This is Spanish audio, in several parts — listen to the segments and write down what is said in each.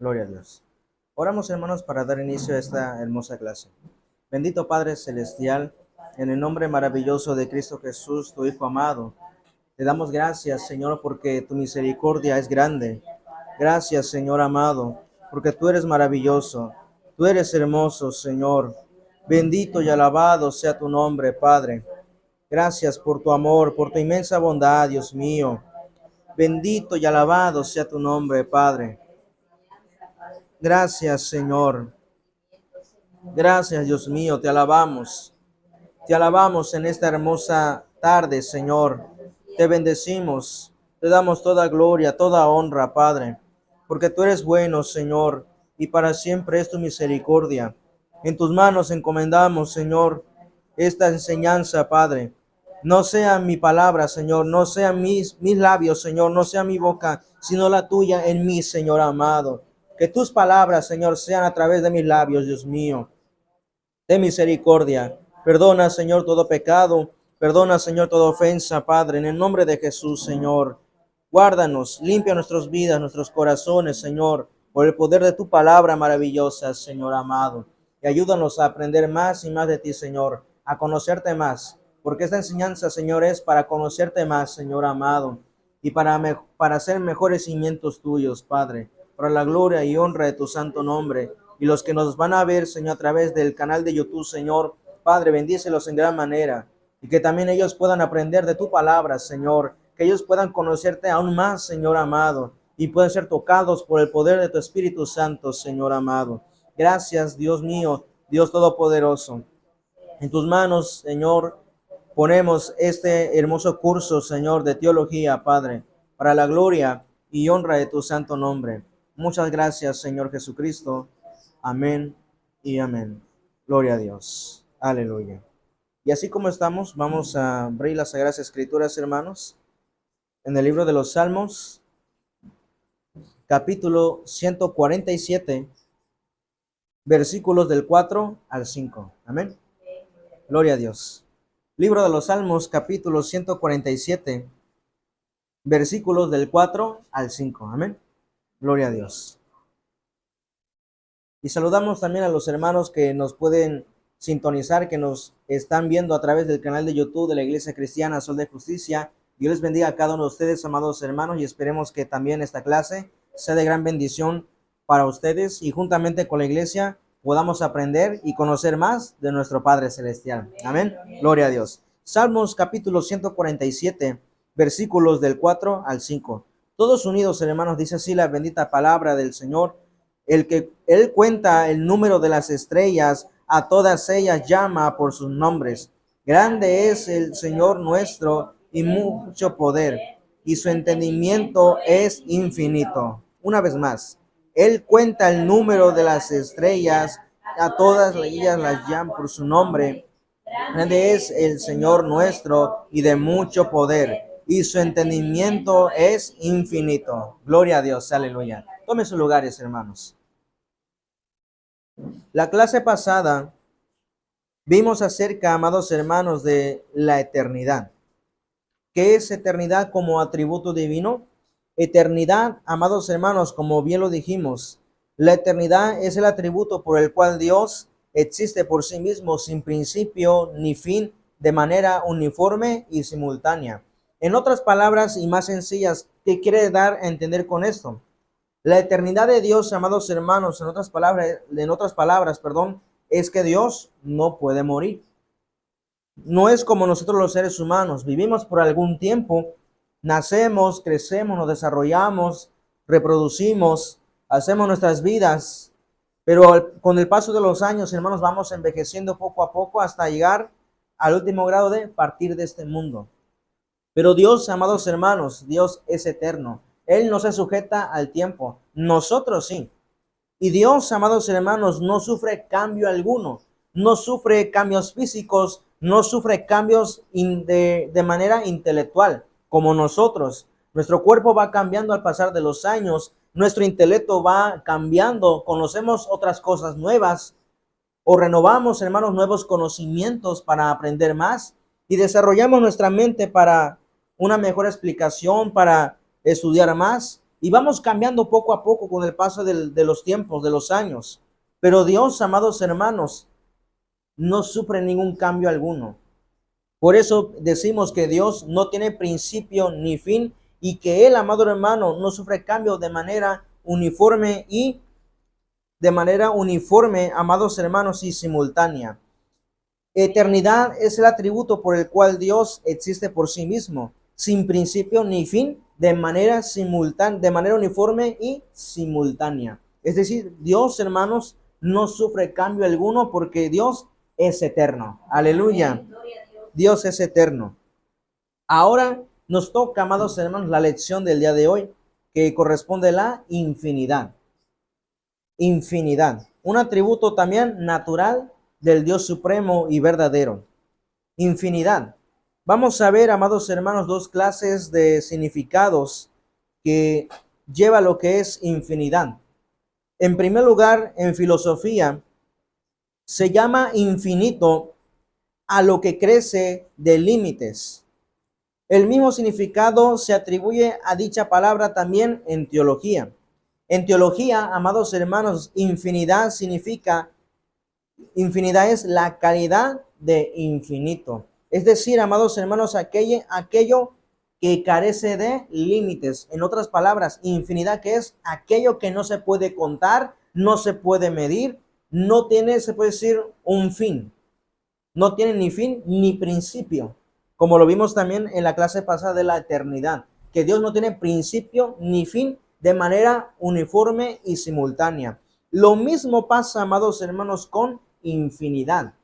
Gloria a Dios. Oramos, hermanos, para dar inicio a esta hermosa clase. Bendito Padre Celestial, en el nombre maravilloso de Cristo Jesús, tu Hijo amado, te damos gracias, Señor, porque tu misericordia es grande. Gracias, Señor amado, porque tú eres maravilloso. Tú eres hermoso, Señor. Bendito y alabado sea tu nombre, Padre. Gracias por tu amor, por tu inmensa bondad, Dios mío. Bendito y alabado sea tu nombre, Padre. Gracias, Señor. Gracias, Dios mío, te alabamos. Te alabamos en esta hermosa tarde, Señor. Te bendecimos. Te damos toda gloria, toda honra, Padre, porque tú eres bueno, Señor, y para siempre es tu misericordia. En tus manos encomendamos, Señor, esta enseñanza, Padre. No sea mi palabra, Señor, no sean mis labios, Señor, no sea mi boca, sino la tuya en mí, Señor amado. Que tus palabras, Señor, sean a través de mis labios, Dios mío. De misericordia. Perdona, Señor, todo pecado. Perdona, Señor, toda ofensa, Padre, en el nombre de Jesús, Señor. Guárdanos, limpia nuestras vidas, nuestros corazones, Señor, por el poder de tu palabra maravillosa, Señor amado. Y ayúdanos a aprender más y más de ti, Señor, a conocerte más. Porque esta enseñanza, Señor, es para conocerte más, Señor amado, y para hacer mejores cimientos tuyos, Padre, para la gloria y honra de tu santo nombre. Y los que nos van a ver, Señor, a través del canal de YouTube, Señor, Padre, bendícelos en gran manera. Y que también ellos puedan aprender de tu palabra, Señor. Que ellos puedan conocerte aún más, Señor amado. Y puedan ser tocados por el poder de tu Espíritu Santo, Señor amado. Gracias, Dios mío, Dios Todopoderoso. En tus manos, Señor, ponemos este hermoso curso, Señor, de teología, Padre, para la gloria y honra de tu santo nombre. Muchas gracias, Señor Jesucristo. Amén y amén. Gloria a Dios. Aleluya. Y así como estamos, vamos a abrir las Sagradas Escrituras, hermanos, en el libro de los Salmos, capítulo 147, versículos del 4 al 5. Amén. Gloria a Dios. Libro de los Salmos, capítulo 147, versículos del 4 al 5. Amén. Gloria a Dios. Y saludamos también a los hermanos que nos pueden sintonizar, que nos están viendo a través del canal de YouTube de la Iglesia Cristiana Sol de Justicia. Dios les bendiga a cada uno de ustedes, amados hermanos, y esperemos que también esta clase sea de gran bendición para ustedes y juntamente con la iglesia podamos aprender y conocer más de nuestro Padre Celestial. Amén. Gloria a Dios. Salmos capítulo 147, versículos del 4 al 5. Todos unidos, hermanos, dice así la bendita palabra del Señor. Él cuenta el número de las estrellas, a todas ellas llama por sus nombres. Grande es el Señor nuestro y mucho poder, y su entendimiento es infinito. Una vez más, Él cuenta el número de las estrellas, a todas ellas las llama por su nombre. Grande es el Señor nuestro y de mucho poder, y su entendimiento es infinito. Gloria a Dios, aleluya. Tome sus lugares, hermanos. La clase pasada vimos acerca, amados hermanos, de la eternidad. ¿Qué es eternidad como atributo divino? Eternidad, amados hermanos, como bien lo dijimos, la eternidad es el atributo por el cual Dios existe por sí mismo sin principio ni fin, de manera uniforme y simultánea. En otras palabras y más sencillas, ¿qué quiere dar a entender con esto? La eternidad de Dios, amados hermanos, en otras palabras, es que Dios no puede morir. No es como nosotros los seres humanos, vivimos por algún tiempo, nacemos, crecemos, nos desarrollamos, reproducimos, hacemos nuestras vidas, pero con el paso de los años, hermanos, vamos envejeciendo poco a poco hasta llegar al último grado de partir de este mundo. Pero Dios, amados hermanos, Dios es eterno. Él no se sujeta al tiempo, nosotros sí. Y Dios, amados hermanos, no sufre cambio alguno, no sufre cambios físicos, no sufre cambios de manera intelectual, como nosotros. Nuestro cuerpo va cambiando al pasar de los años, nuestro intelecto va cambiando, conocemos otras cosas nuevas o renovamos, hermanos, nuevos conocimientos para aprender más y desarrollamos nuestra mente para una mejor explicación, para estudiar más. Y vamos cambiando poco a poco con el paso de los tiempos, de los años. Pero Dios, amados hermanos, no sufre ningún cambio alguno. Por eso decimos que Dios no tiene principio ni fin y que Él, amado hermano, no sufre cambio de manera uniforme amados hermanos, y simultánea. Eternidad es el atributo por el cual Dios existe por sí mismo, sin principio ni fin, de manera simultánea, de manera uniforme y simultánea. Es decir, Dios, hermanos, no sufre cambio alguno porque Dios es eterno. Aleluya. Dios es eterno. Ahora nos toca, amados hermanos, la lección del día de hoy, que corresponde a la infinidad. Infinidad. Un atributo también natural del Dios supremo y verdadero. Infinidad. Vamos a ver, amados hermanos, dos clases de significados que lleva lo que es infinidad. En primer lugar, en filosofía, se llama infinito a lo que crece de límites. El mismo significado se atribuye a dicha palabra también en teología. En teología, amados hermanos, infinidad es la calidad de infinito. Es decir, amados hermanos, aquello que carece de límites. En otras palabras, infinidad, que es aquello que no se puede contar, no se puede medir, no tiene, se puede decir, un fin. No tiene ni fin ni principio, como lo vimos también en la clase pasada de la eternidad, que Dios no tiene principio ni fin de manera uniforme y simultánea. Lo mismo pasa, amados hermanos, con infinidad.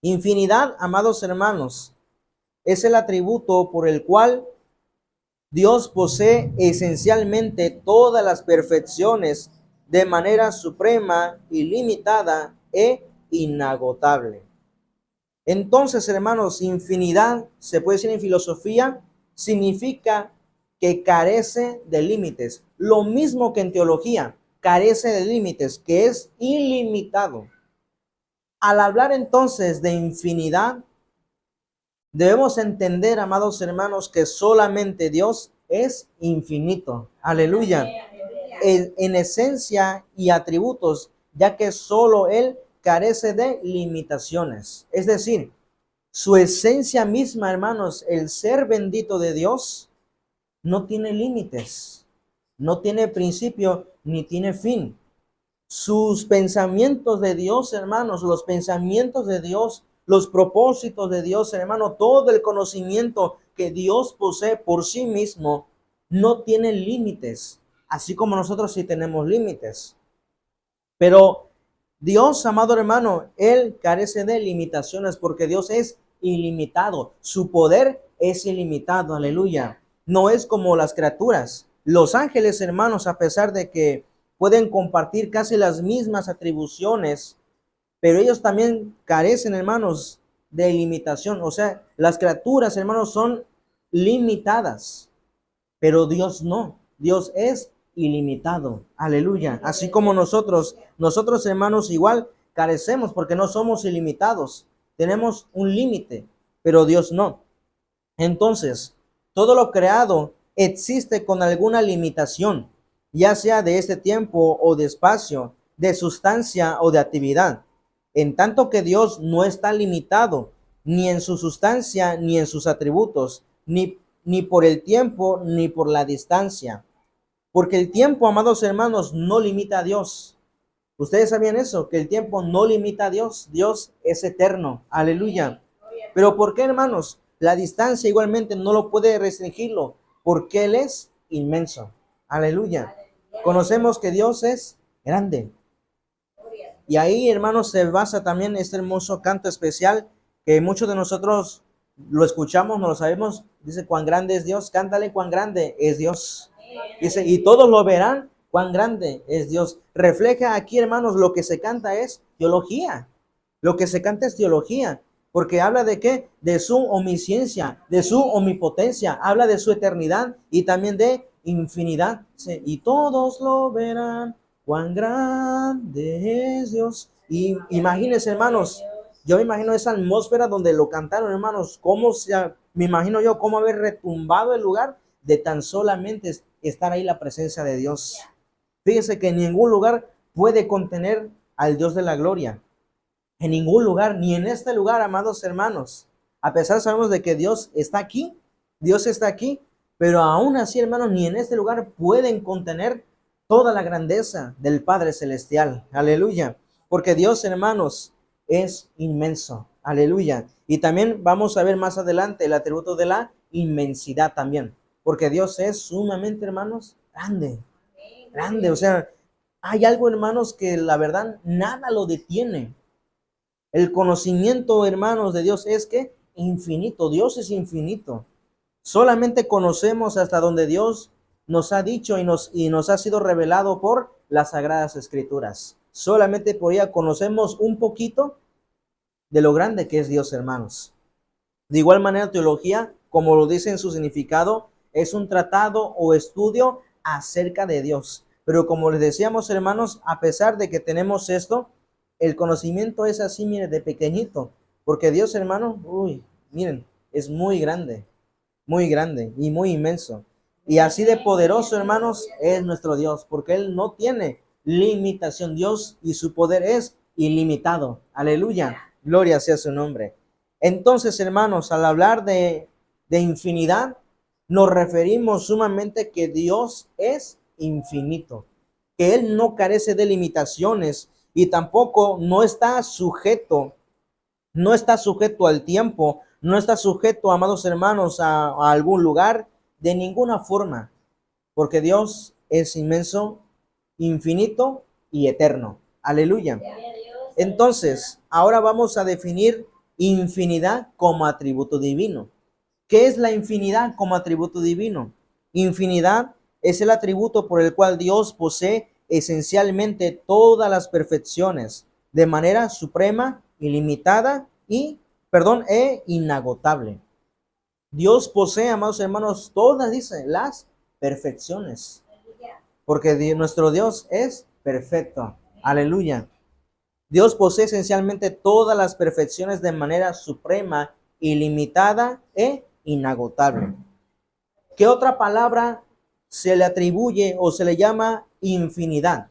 Infinidad, amados hermanos, es el atributo por el cual Dios posee esencialmente todas las perfecciones de manera suprema, ilimitada e inagotable. Entonces, hermanos, infinidad, se puede decir en filosofía, significa que carece de límites. Lo mismo que en teología, carece de límites, que es ilimitado. Al hablar entonces de infinidad, debemos entender, amados hermanos, que solamente Dios es infinito. Aleluya. En esencia y atributos, ya que solo Él carece de limitaciones. Es decir, su esencia misma, hermanos, el ser bendito de Dios, no tiene límites, no tiene principio ni tiene fin. Sus pensamientos de Dios, hermanos, los pensamientos de Dios, los propósitos de Dios, hermano, todo el conocimiento que Dios posee por sí mismo, no tiene límites, así como nosotros sí tenemos límites. Pero Dios, amado hermano, Él carece de limitaciones porque Dios es ilimitado. Su poder es ilimitado, aleluya. No es como las criaturas. Los ángeles, hermanos, a pesar de que pueden compartir casi las mismas atribuciones, pero ellos también carecen, hermanos, de limitación. O sea, las criaturas, hermanos, son limitadas, pero Dios no. Dios es ilimitado. Aleluya. Así como nosotros, hermanos, igual carecemos porque no somos ilimitados. Tenemos un límite, pero Dios no. Entonces, todo lo creado existe con alguna limitación, ya sea de este tiempo o de espacio, de sustancia o de actividad. En tanto que Dios no está limitado ni en su sustancia ni en sus atributos, ni por el tiempo ni por la distancia. Porque el tiempo, amados hermanos, no limita a Dios. ¿Ustedes sabían eso? Que el tiempo no limita a Dios. Dios es eterno. Aleluya. Pero ¿por qué, hermanos? La distancia igualmente no lo puede restringirlo, porque Él es inmenso. Aleluya. Conocemos que Dios es grande. Y ahí, hermanos, se basa también este hermoso canto especial que muchos de nosotros lo escuchamos, no lo sabemos. Dice, cuán grande es Dios. Cántale, cuán grande es Dios. Dice, y todos lo verán, cuán grande es Dios. Refleja aquí, hermanos, lo que se canta es teología. Lo que se canta es teología. Porque habla de qué? De su omnisciencia, de su omnipotencia. Habla de su eternidad y también de infinidad. Sí, y todos lo verán, cuán grande es Dios. Y imagínense, hermanos, yo me imagino esa atmósfera donde lo cantaron, hermanos. Me imagino yo cómo haber retumbado el lugar de tan solamente estar ahí la presencia de Dios. Fíjese que en ningún lugar puede contener al Dios de la gloria. En ningún lugar, ni en este lugar, amados hermanos. A pesar sabemos de que Dios está aquí, pero aún así, hermanos, ni en este lugar pueden contener toda la grandeza del Padre Celestial. Aleluya. Porque Dios, hermanos, es inmenso. Aleluya. Y también vamos a ver más adelante el atributo de la inmensidad también. Porque Dios es sumamente, hermanos, grande. Grande. O sea, hay algo, hermanos, que la verdad nada lo detiene. El conocimiento, hermanos, de Dios es que infinito. Dios es infinito. Solamente conocemos hasta donde Dios nos ha dicho y nos ha sido revelado por las Sagradas Escrituras. Solamente por ella conocemos un poquito de lo grande que es Dios, hermanos. De igual manera, teología, como lo dice en su significado, es un tratado o estudio acerca de Dios. Pero como les decíamos, hermanos, a pesar de que tenemos esto, el conocimiento es así, mire, de pequeñito. Porque Dios, hermano, miren, es muy grande y muy inmenso. Y así de poderoso, hermanos, es nuestro Dios, porque Él no tiene limitación. Dios y su poder es ilimitado. Aleluya. Gloria sea su nombre. Entonces, hermanos, al hablar de infinidad, nos referimos sumamente que Dios es infinito, que Él no carece de limitaciones y tampoco no está sujeto al tiempo, no está sujeto, amados hermanos, a algún lugar de ninguna forma, porque Dios es inmenso, infinito y eterno. Aleluya. Entonces, ahora vamos a definir infinidad como atributo divino. ¿Qué es la infinidad como atributo divino? Infinidad es el atributo por el cual Dios posee esencialmente todas las perfecciones de manera suprema, ilimitada e inagotable. Dios posee, amados hermanos, todas, dice, las perfecciones. Porque nuestro Dios es perfecto. Aleluya. Dios posee esencialmente todas las perfecciones de manera suprema, ilimitada e inagotable. ¿Qué otra palabra se le atribuye o se le llama infinidad?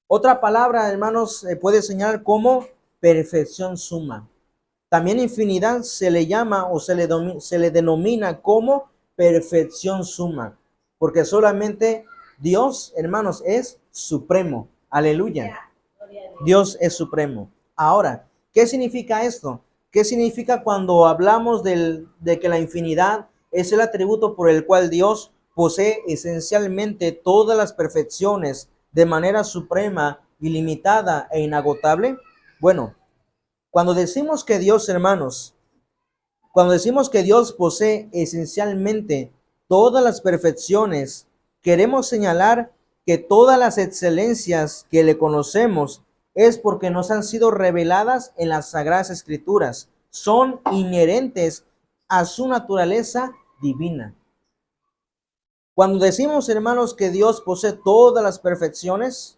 Otra palabra, hermanos, puede señalar como perfección suma. También infinidad se le llama o se le denomina como perfección suma, porque solamente Dios, hermanos, es supremo. Aleluya. Dios es supremo. Ahora, ¿qué significa esto? ¿Qué significa cuando hablamos de que la infinidad es el atributo por el cual Dios posee esencialmente todas las perfecciones de manera suprema, ilimitada e inagotable? Bueno, cuando decimos que Dios, hermanos, cuando decimos que Dios posee esencialmente todas las perfecciones, queremos señalar que todas las excelencias que le conocemos es porque nos han sido reveladas en las Sagradas Escrituras. Son inherentes a su naturaleza divina. Cuando decimos, hermanos, que Dios posee todas las perfecciones,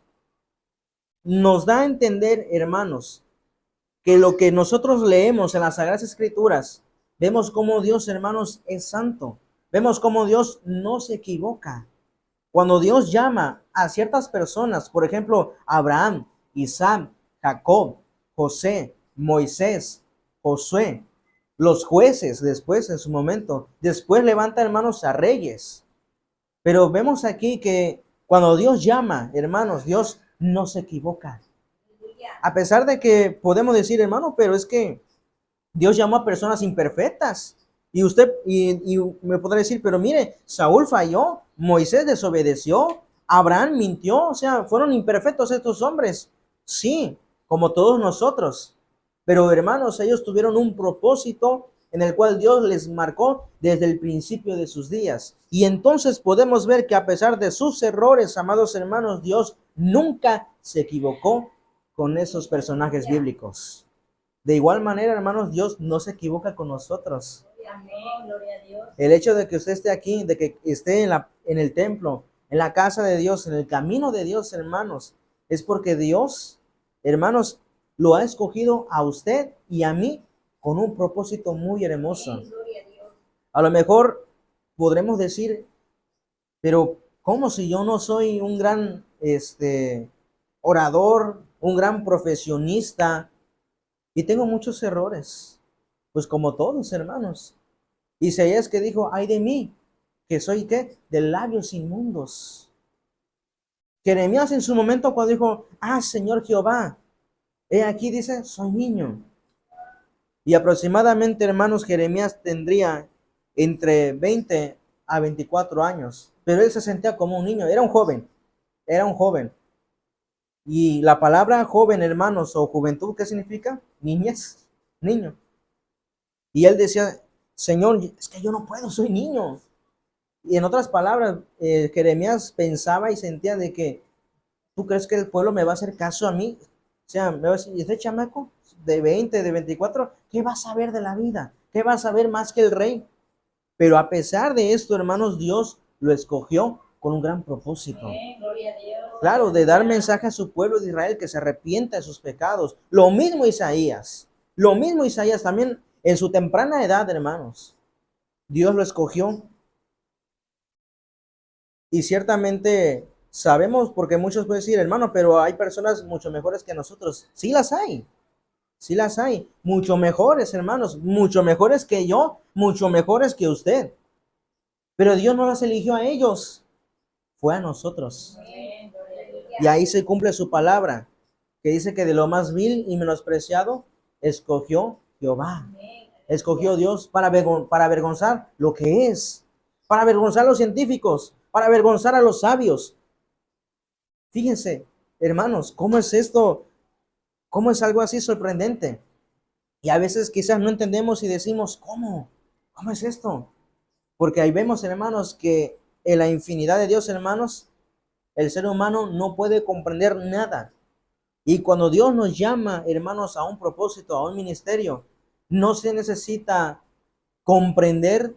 nos da a entender, hermanos, que lo que nosotros leemos en las Sagradas Escrituras, vemos cómo Dios, hermanos, es santo. Vemos cómo Dios no se equivoca. Cuando Dios llama a ciertas personas, por ejemplo, Abraham, Isaac, Jacob, José, Moisés, Josué, los jueces después en su momento, después levanta, hermanos, a reyes. Pero vemos aquí que cuando Dios llama, hermanos, Dios no se equivoca. A pesar de que podemos decir, hermano, pero es que Dios llamó a personas imperfectas. Y usted y me podrá decir, pero mire, Saúl falló, Moisés desobedeció, Abraham mintió, o sea, fueron imperfectos estos hombres. Sí, como todos nosotros. Pero hermanos, ellos tuvieron un propósito en el cual Dios les marcó desde el principio de sus días. Y entonces podemos ver que a pesar de sus errores, amados hermanos, Dios nunca se equivocó con esos personajes bíblicos. De igual manera, hermanos, Dios no se equivoca con nosotros. Amén, gloria a Dios. El hecho de que usted esté aquí, de que esté en el templo, en la casa de Dios, en el camino de Dios, hermanos, es porque Dios, hermanos, lo ha escogido a usted y a mí con un propósito muy hermoso. Amén, gloria a Dios. A lo mejor podremos decir, pero ¿cómo si yo no soy un gran orador, un gran profesionista y tengo muchos errores? Pues como todos, hermanos. Isaías que dijo, ay de mí, que soy ¿qué? De labios inmundos. Jeremías en su momento cuando dijo, Señor Jehová, he aquí dice, soy niño. Y aproximadamente, hermanos, Jeremías tendría entre 20 a 24 años, pero él se sentía como un niño, era un joven. Y la palabra joven, hermanos, o juventud, ¿qué significa? Niñez, niño. Y él decía, Señor, es que yo no puedo, soy niño. Y en otras palabras, Jeremías pensaba y sentía de que, ¿tú crees que el pueblo me va a hacer caso a mí? O sea, me va a decir, ¿y este chamaco de 20, de 24, qué va a saber de la vida? ¿Qué va a saber más que el rey? Pero a pesar de esto, hermanos, Dios lo escogió con un gran propósito. Gloria a Dios. Claro, de dar mensaje a su pueblo de Israel que se arrepienta de sus pecados. Lo mismo Isaías también en su temprana edad, hermanos. Dios lo escogió. Y ciertamente sabemos, porque muchos pueden decir, hermano, pero hay personas mucho mejores que nosotros. Sí las hay. Sí las hay. Mucho mejores, hermanos. Mucho mejores que yo. Mucho mejores que usted. Pero Dios no las eligió a ellos. Fue a nosotros. Y ahí se cumple su palabra, que dice que de lo más vil y menospreciado, escogió Jehová. Escogió Dios para avergonzar lo que es. Para avergonzar a los científicos. Para avergonzar a los sabios. Fíjense, hermanos, ¿cómo es esto? ¿Cómo es algo así sorprendente? Y a veces quizás no entendemos y decimos, ¿cómo? ¿Cómo es esto? Porque ahí vemos, hermanos, que en la infinidad de Dios, hermanos, el ser humano no puede comprender nada. Y cuando Dios nos llama, hermanos, a un propósito, a un ministerio, no se necesita comprender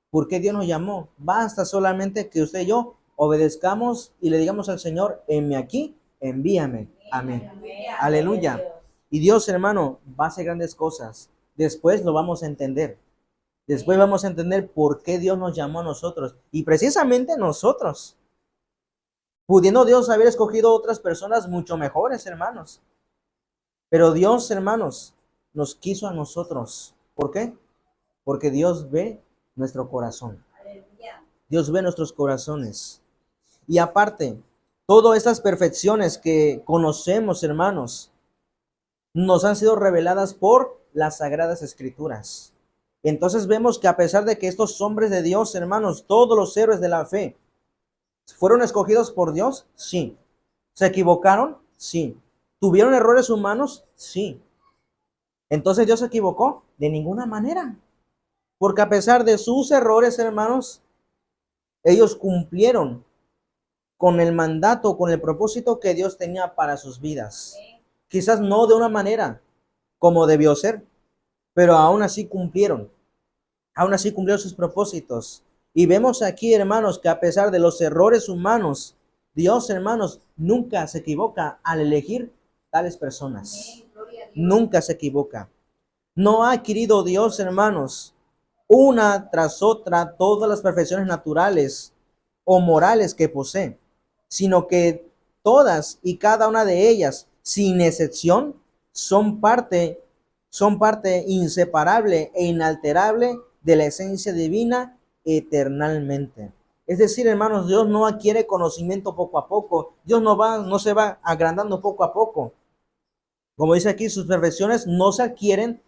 por qué Dios nos llamó. Basta solamente que usted y yo obedezcamos y le digamos al Señor, heme aquí, envíame. Amén. Aleluya. Y Dios, hermano, va a hacer grandes cosas. Después lo vamos a entender. Después vamos a entender por qué Dios nos llamó a nosotros. Y precisamente nosotros. Pudiendo Dios haber escogido otras personas mucho mejores, hermanos. Pero Dios, hermanos, nos quiso a nosotros. ¿Por qué? Porque Dios ve nuestro corazón. Dios ve nuestros corazones. Y aparte, todas estas perfecciones que conocemos, hermanos, nos han sido reveladas por las Sagradas Escrituras. Entonces vemos que a pesar de que estos hombres de Dios, hermanos, todos los héroes de la fe, ¿fueron escogidos por Dios? Sí. ¿Se equivocaron? Sí. ¿Tuvieron errores humanos? Sí. ¿Entonces Dios se equivocó? De ninguna manera. Porque a pesar de sus errores, hermanos, ellos cumplieron con el mandato, con el propósito que Dios tenía para sus vidas. Quizás no de una manera como debió ser, pero aún así cumplieron. Aún así cumplieron sus propósitos. Y vemos aquí, hermanos, que a pesar de los errores humanos, Dios, hermanos, nunca se equivoca al elegir tales personas. Nunca se equivoca. No ha adquirido Dios, hermanos, una tras otra todas las perfecciones naturales o morales que posee, sino que todas y cada una de ellas, sin excepción, son parte inseparable e inalterable de la esencia divina eternalmente. Es decir, hermanos, Dios no adquiere conocimiento poco a poco. Dios no se va agrandando poco a poco. Como dice aquí, sus perfecciones no se adquieren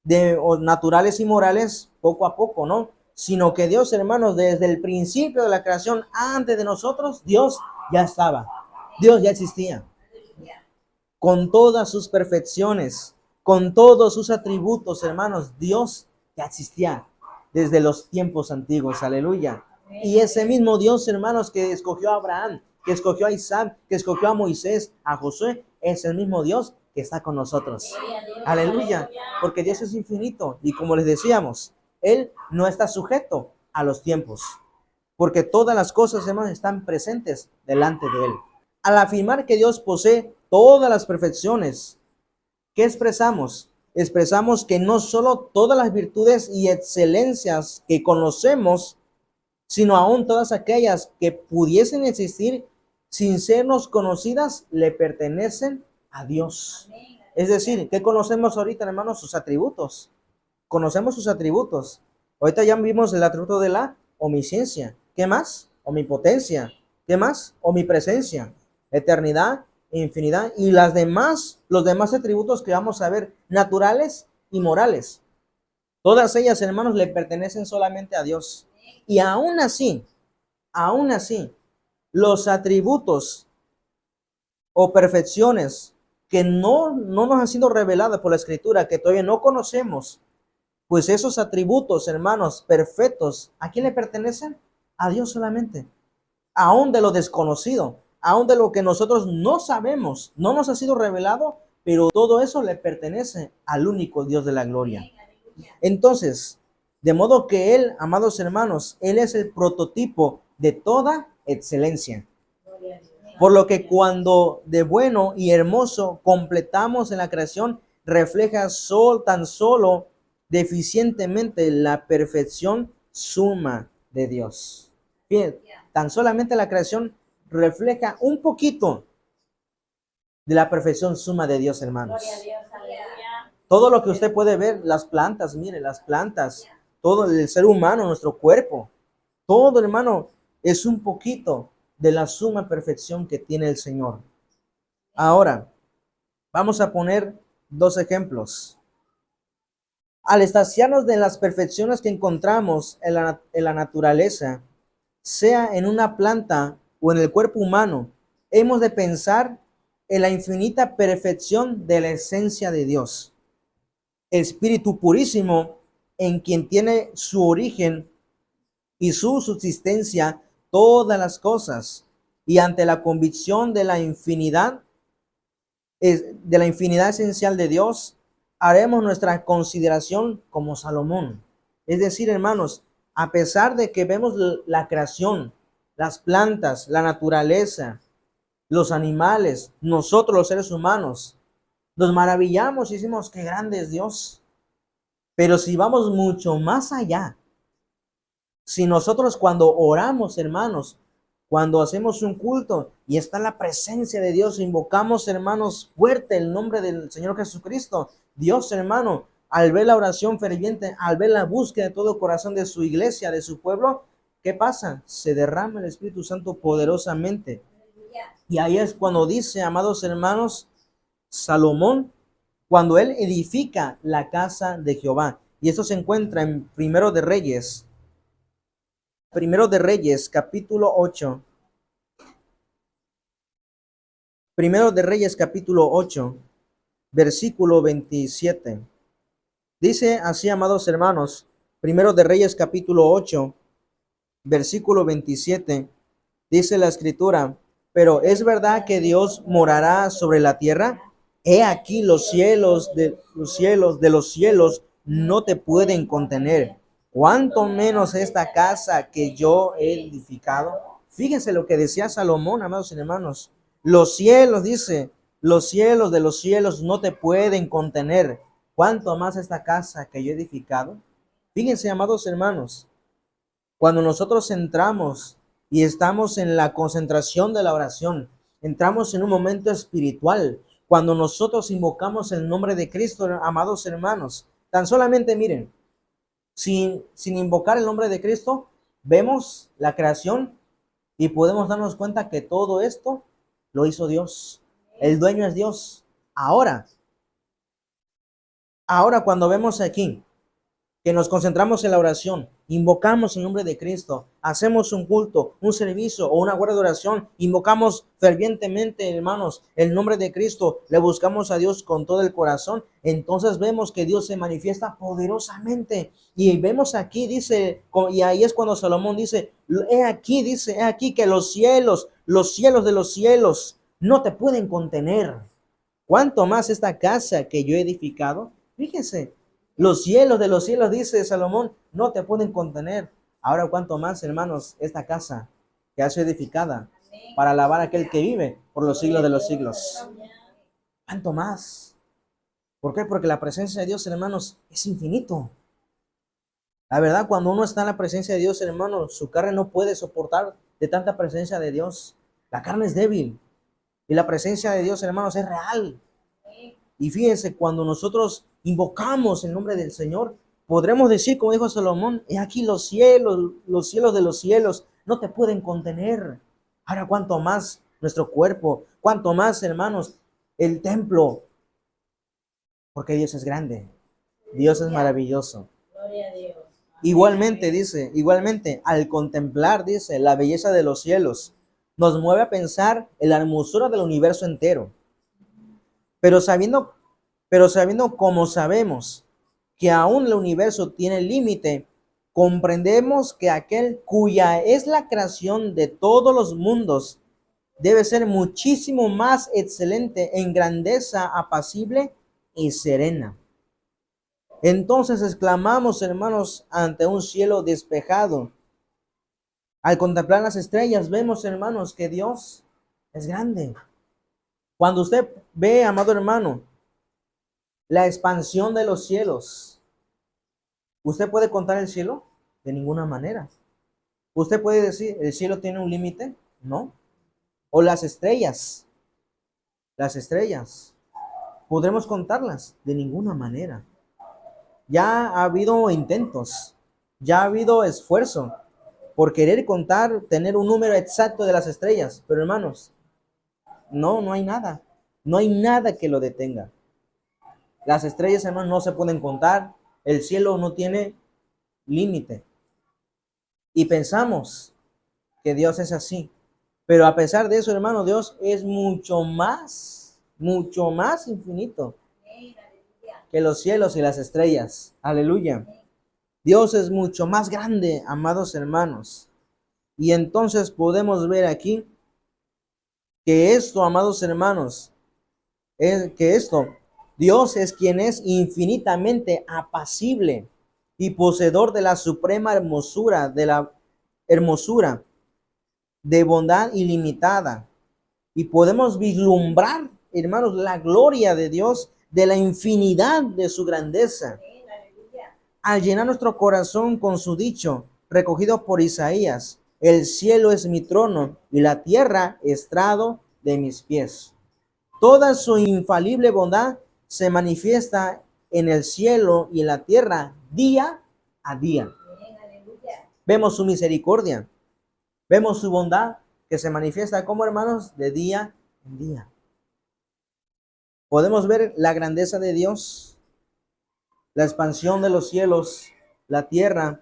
naturales y morales poco a poco, ¿no? Sino que Dios, hermanos, desde el principio de la creación, antes de nosotros, Dios ya estaba. Dios ya existía. Con todas sus perfecciones, con todos sus atributos, hermanos, Dios ya existía desde los tiempos antiguos. Aleluya. Y ese mismo Dios, hermanos, que escogió a Abraham, que escogió a Isaac, que escogió a Moisés, a Josué, es el mismo Dios que está con nosotros. Aleluya. Porque Dios es infinito. Y como les decíamos, Él no está sujeto a los tiempos. Porque todas las cosas, hermanos, están presentes delante de Él. Al afirmar que Dios posee todas las perfecciones, ¿qué expresamos? Expresamos que no solo todas las virtudes y excelencias que conocemos sino aún todas aquellas que pudiesen existir sin sernos conocidas, le pertenecen a Dios. Es decir, ¿qué conocemos ahorita, hermanos? Sus atributos. Conocemos sus atributos. Ahorita ya vimos el atributo de la omnisciencia. ¿Qué más? Omnipotencia. ¿Qué más? Omnipresencia. Eternidad, infinidad y los demás atributos que vamos a ver, naturales y morales. Todas ellas, hermanos, le pertenecen solamente a Dios. Y aún así, los atributos o perfecciones que no nos han sido reveladas por la Escritura, que todavía no conocemos, pues esos atributos, hermanos, perfectos, ¿a quién le pertenecen? A Dios solamente. Aún de lo desconocido, aún de lo que nosotros no sabemos, no nos ha sido revelado, pero todo eso le pertenece al único Dios de la gloria. Entonces, de modo que Él, amados hermanos, Él es el prototipo de toda excelencia. Por lo que cuando de bueno y hermoso completamos en la creación, refleja tan solo deficientemente la perfección suma de Dios. Bien, tan solamente la creación refleja un poquito de la perfección suma de Dios, hermanos. Todo lo que usted puede ver, las plantas, mire, las plantas, todo el ser humano, nuestro cuerpo, todo, hermano, es un poquito de la suma perfección que tiene el Señor. Ahora, vamos a poner dos ejemplos. Al estaciarnos de las perfecciones que encontramos en la naturaleza, sea en una planta o en el cuerpo humano, hemos de pensar en la infinita perfección de la esencia de Dios. Espíritu purísimo, en quien tiene su origen y su subsistencia todas las cosas, y ante la convicción de la infinidad esencial de Dios, haremos nuestra consideración como Salomón. Es decir, hermanos, a pesar de que vemos la creación, las plantas, la naturaleza, los animales, nosotros los seres humanos, nos maravillamos y decimos, qué grande es Dios. Pero si vamos mucho más allá, si nosotros cuando oramos, hermanos, cuando hacemos un culto y está la presencia de Dios, invocamos, hermanos, fuerte el nombre del Señor Jesucristo, Dios, hermano, al ver la oración ferviente, al ver la búsqueda de todo corazón de su iglesia, de su pueblo, ¿qué pasa? Se derrama el Espíritu Santo poderosamente. Y ahí es cuando dice, amados hermanos, Salomón, cuando él edifica la casa de Jehová. Y esto se encuentra en Primero de Reyes, capítulo 8. Primero de Reyes, capítulo 8, versículo 27. Dice así, amados hermanos, Primero de Reyes, capítulo 8, versículo 27. Dice la escritura, pero ¿es verdad que Dios morará sobre la tierra? He aquí los cielos de los cielos no te pueden contener. ¿Cuánto menos esta casa que yo he edificado? Fíjense lo que decía Salomón, amados hermanos. Los cielos, dice, los cielos de los cielos no te pueden contener. ¿Cuánto más esta casa que yo he edificado? Fíjense, amados hermanos, cuando nosotros entramos y estamos en la concentración de la oración, entramos en un momento espiritual. Cuando nosotros invocamos el nombre de Cristo, amados hermanos, tan solamente miren, sin invocar el nombre de Cristo, vemos la creación y podemos darnos cuenta que todo esto lo hizo Dios. El dueño es Dios. Ahora cuando vemos aquí que nos concentramos en la oración, invocamos el nombre de Cristo, hacemos un culto, un servicio o una guardia de oración, invocamos fervientemente, hermanos, el nombre de Cristo, le buscamos a Dios con todo el corazón, entonces vemos que Dios se manifiesta poderosamente. Y vemos aquí, dice, y ahí es cuando Salomón dice, he aquí que los cielos de los cielos no te pueden contener. ¿Cuánto más esta casa que yo he edificado? Fíjense, los cielos de los cielos, dice Salomón, no te pueden contener. Ahora, cuánto más, hermanos, esta casa que ha sido edificada para alabar a aquel que vive por los siglos de los siglos. ¿Cuánto más? ¿Por qué? Porque la presencia de Dios, hermanos, es infinito. La verdad, cuando uno está en la presencia de Dios, hermano, su carne no puede soportar de tanta presencia de Dios. La carne es débil y la presencia de Dios, hermanos, es real. Y fíjense, cuando nosotros invocamos el nombre del Señor, podremos decir, como dijo Salomón, he aquí los cielos de los cielos, no te pueden contener. Ahora, cuanto más nuestro cuerpo, cuanto más, hermanos, el templo, porque Dios es grande, Dios es maravilloso. Gloria a Dios. Igualmente, dice, igualmente, al contemplar, dice, la belleza de los cielos, nos mueve a pensar en la hermosura del universo entero. Pero sabiendo, pero sabiendo como sabemos que aún el universo tiene límite, comprendemos que aquel cuya es la creación de todos los mundos debe ser muchísimo más excelente en grandeza, apacible y serena. Entonces exclamamos, hermanos, ante un cielo despejado. Al contemplar las estrellas, vemos, hermanos, que Dios es grande. Cuando usted ve, amado hermano, la expansión de los cielos, ¿usted puede contar el cielo? De ninguna manera. ¿Usted puede decir, el cielo tiene un límite? No. O las estrellas, ¿podremos contarlas? De ninguna manera. Ya ha habido intentos, ya ha habido esfuerzo por querer contar, tener un número exacto de las estrellas, pero hermanos, no hay nada, no hay nada que lo detenga. Las estrellas, hermanos, no se pueden contar, el cielo no tiene límite. Y pensamos que Dios es así, pero a pesar de eso, hermano, Dios es mucho más infinito que los cielos y las estrellas. Aleluya. Dios es mucho más grande, amados hermanos. Y entonces podemos ver aquí que esto, amados hermanos, es que esto, Dios es quien es infinitamente apacible y poseedor de la suprema hermosura, de la hermosura, de bondad ilimitada. Y podemos vislumbrar, hermanos, la gloria de Dios, de la infinidad de su grandeza, al llenar nuestro corazón con su dicho, recogido por Isaías: el cielo es mi trono y la tierra estrado de mis pies. Toda su infalible bondad se manifiesta en el cielo y en la tierra día a día. Vemos su misericordia, vemos su bondad que se manifiesta como, hermanos, de día en día. Podemos ver la grandeza de Dios, la expansión de los cielos, la tierra,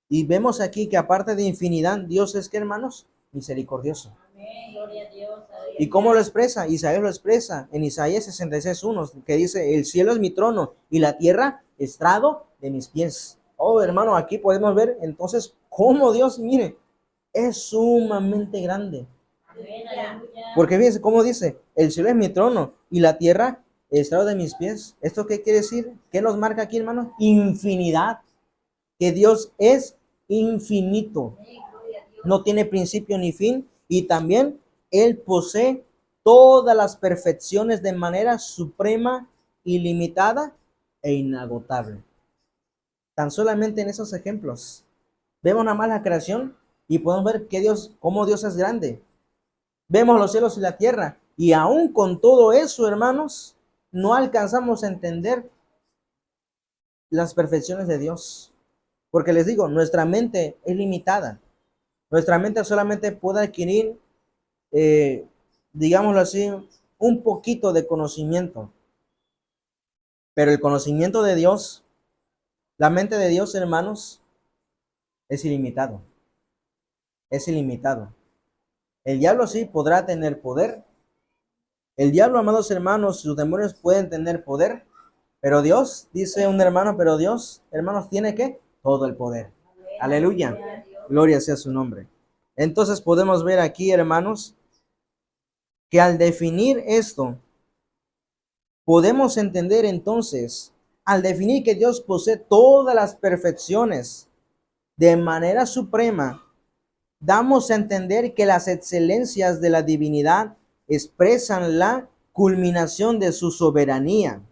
y vemos aquí que aparte de infinidad, Dios es, ¿qué, hermanos? Misericordioso. Amén. Gloria a Dios. ¿Y cómo lo expresa? Isaías lo expresa en Isaías 66:1, que dice: el cielo es mi trono y la tierra estrado de mis pies. Oh, hermano, aquí podemos ver entonces cómo Dios, mire, es sumamente grande. Amén. Aleluya. Porque fíjense cómo dice: el cielo es mi trono y la tierra estrado de mis pies. ¿Esto qué quiere decir? ¿Qué nos marca aquí, hermano? Infinidad. Que Dios es infinito. No tiene principio ni fin, y también Él posee todas las perfecciones de manera suprema, ilimitada e inagotable. Tan solamente en esos ejemplos vemos nada más la creación y podemos ver que cómo Dios es grande. Vemos los cielos y la tierra, y aún con todo eso, hermanos, no alcanzamos a entender las perfecciones de Dios. Porque les digo, nuestra mente es limitada. Nuestra mente solamente puede adquirir, digámoslo así, un poquito de conocimiento. Pero el conocimiento de Dios, la mente de Dios, hermanos, es ilimitado. Es ilimitado. El diablo sí podrá tener poder. El diablo, amados hermanos, sus demonios pueden tener poder. Pero Dios, dice un hermano, pero Dios, hermanos, tiene ¿qué? Todo el poder. Aleluya. Gloria sea su nombre. Entonces podemos ver aquí, hermanos, que al definir esto, podemos entender entonces, al definir que Dios posee todas las perfecciones de manera suprema, damos a entender que las excelencias de la divinidad expresan la culminación de su soberanía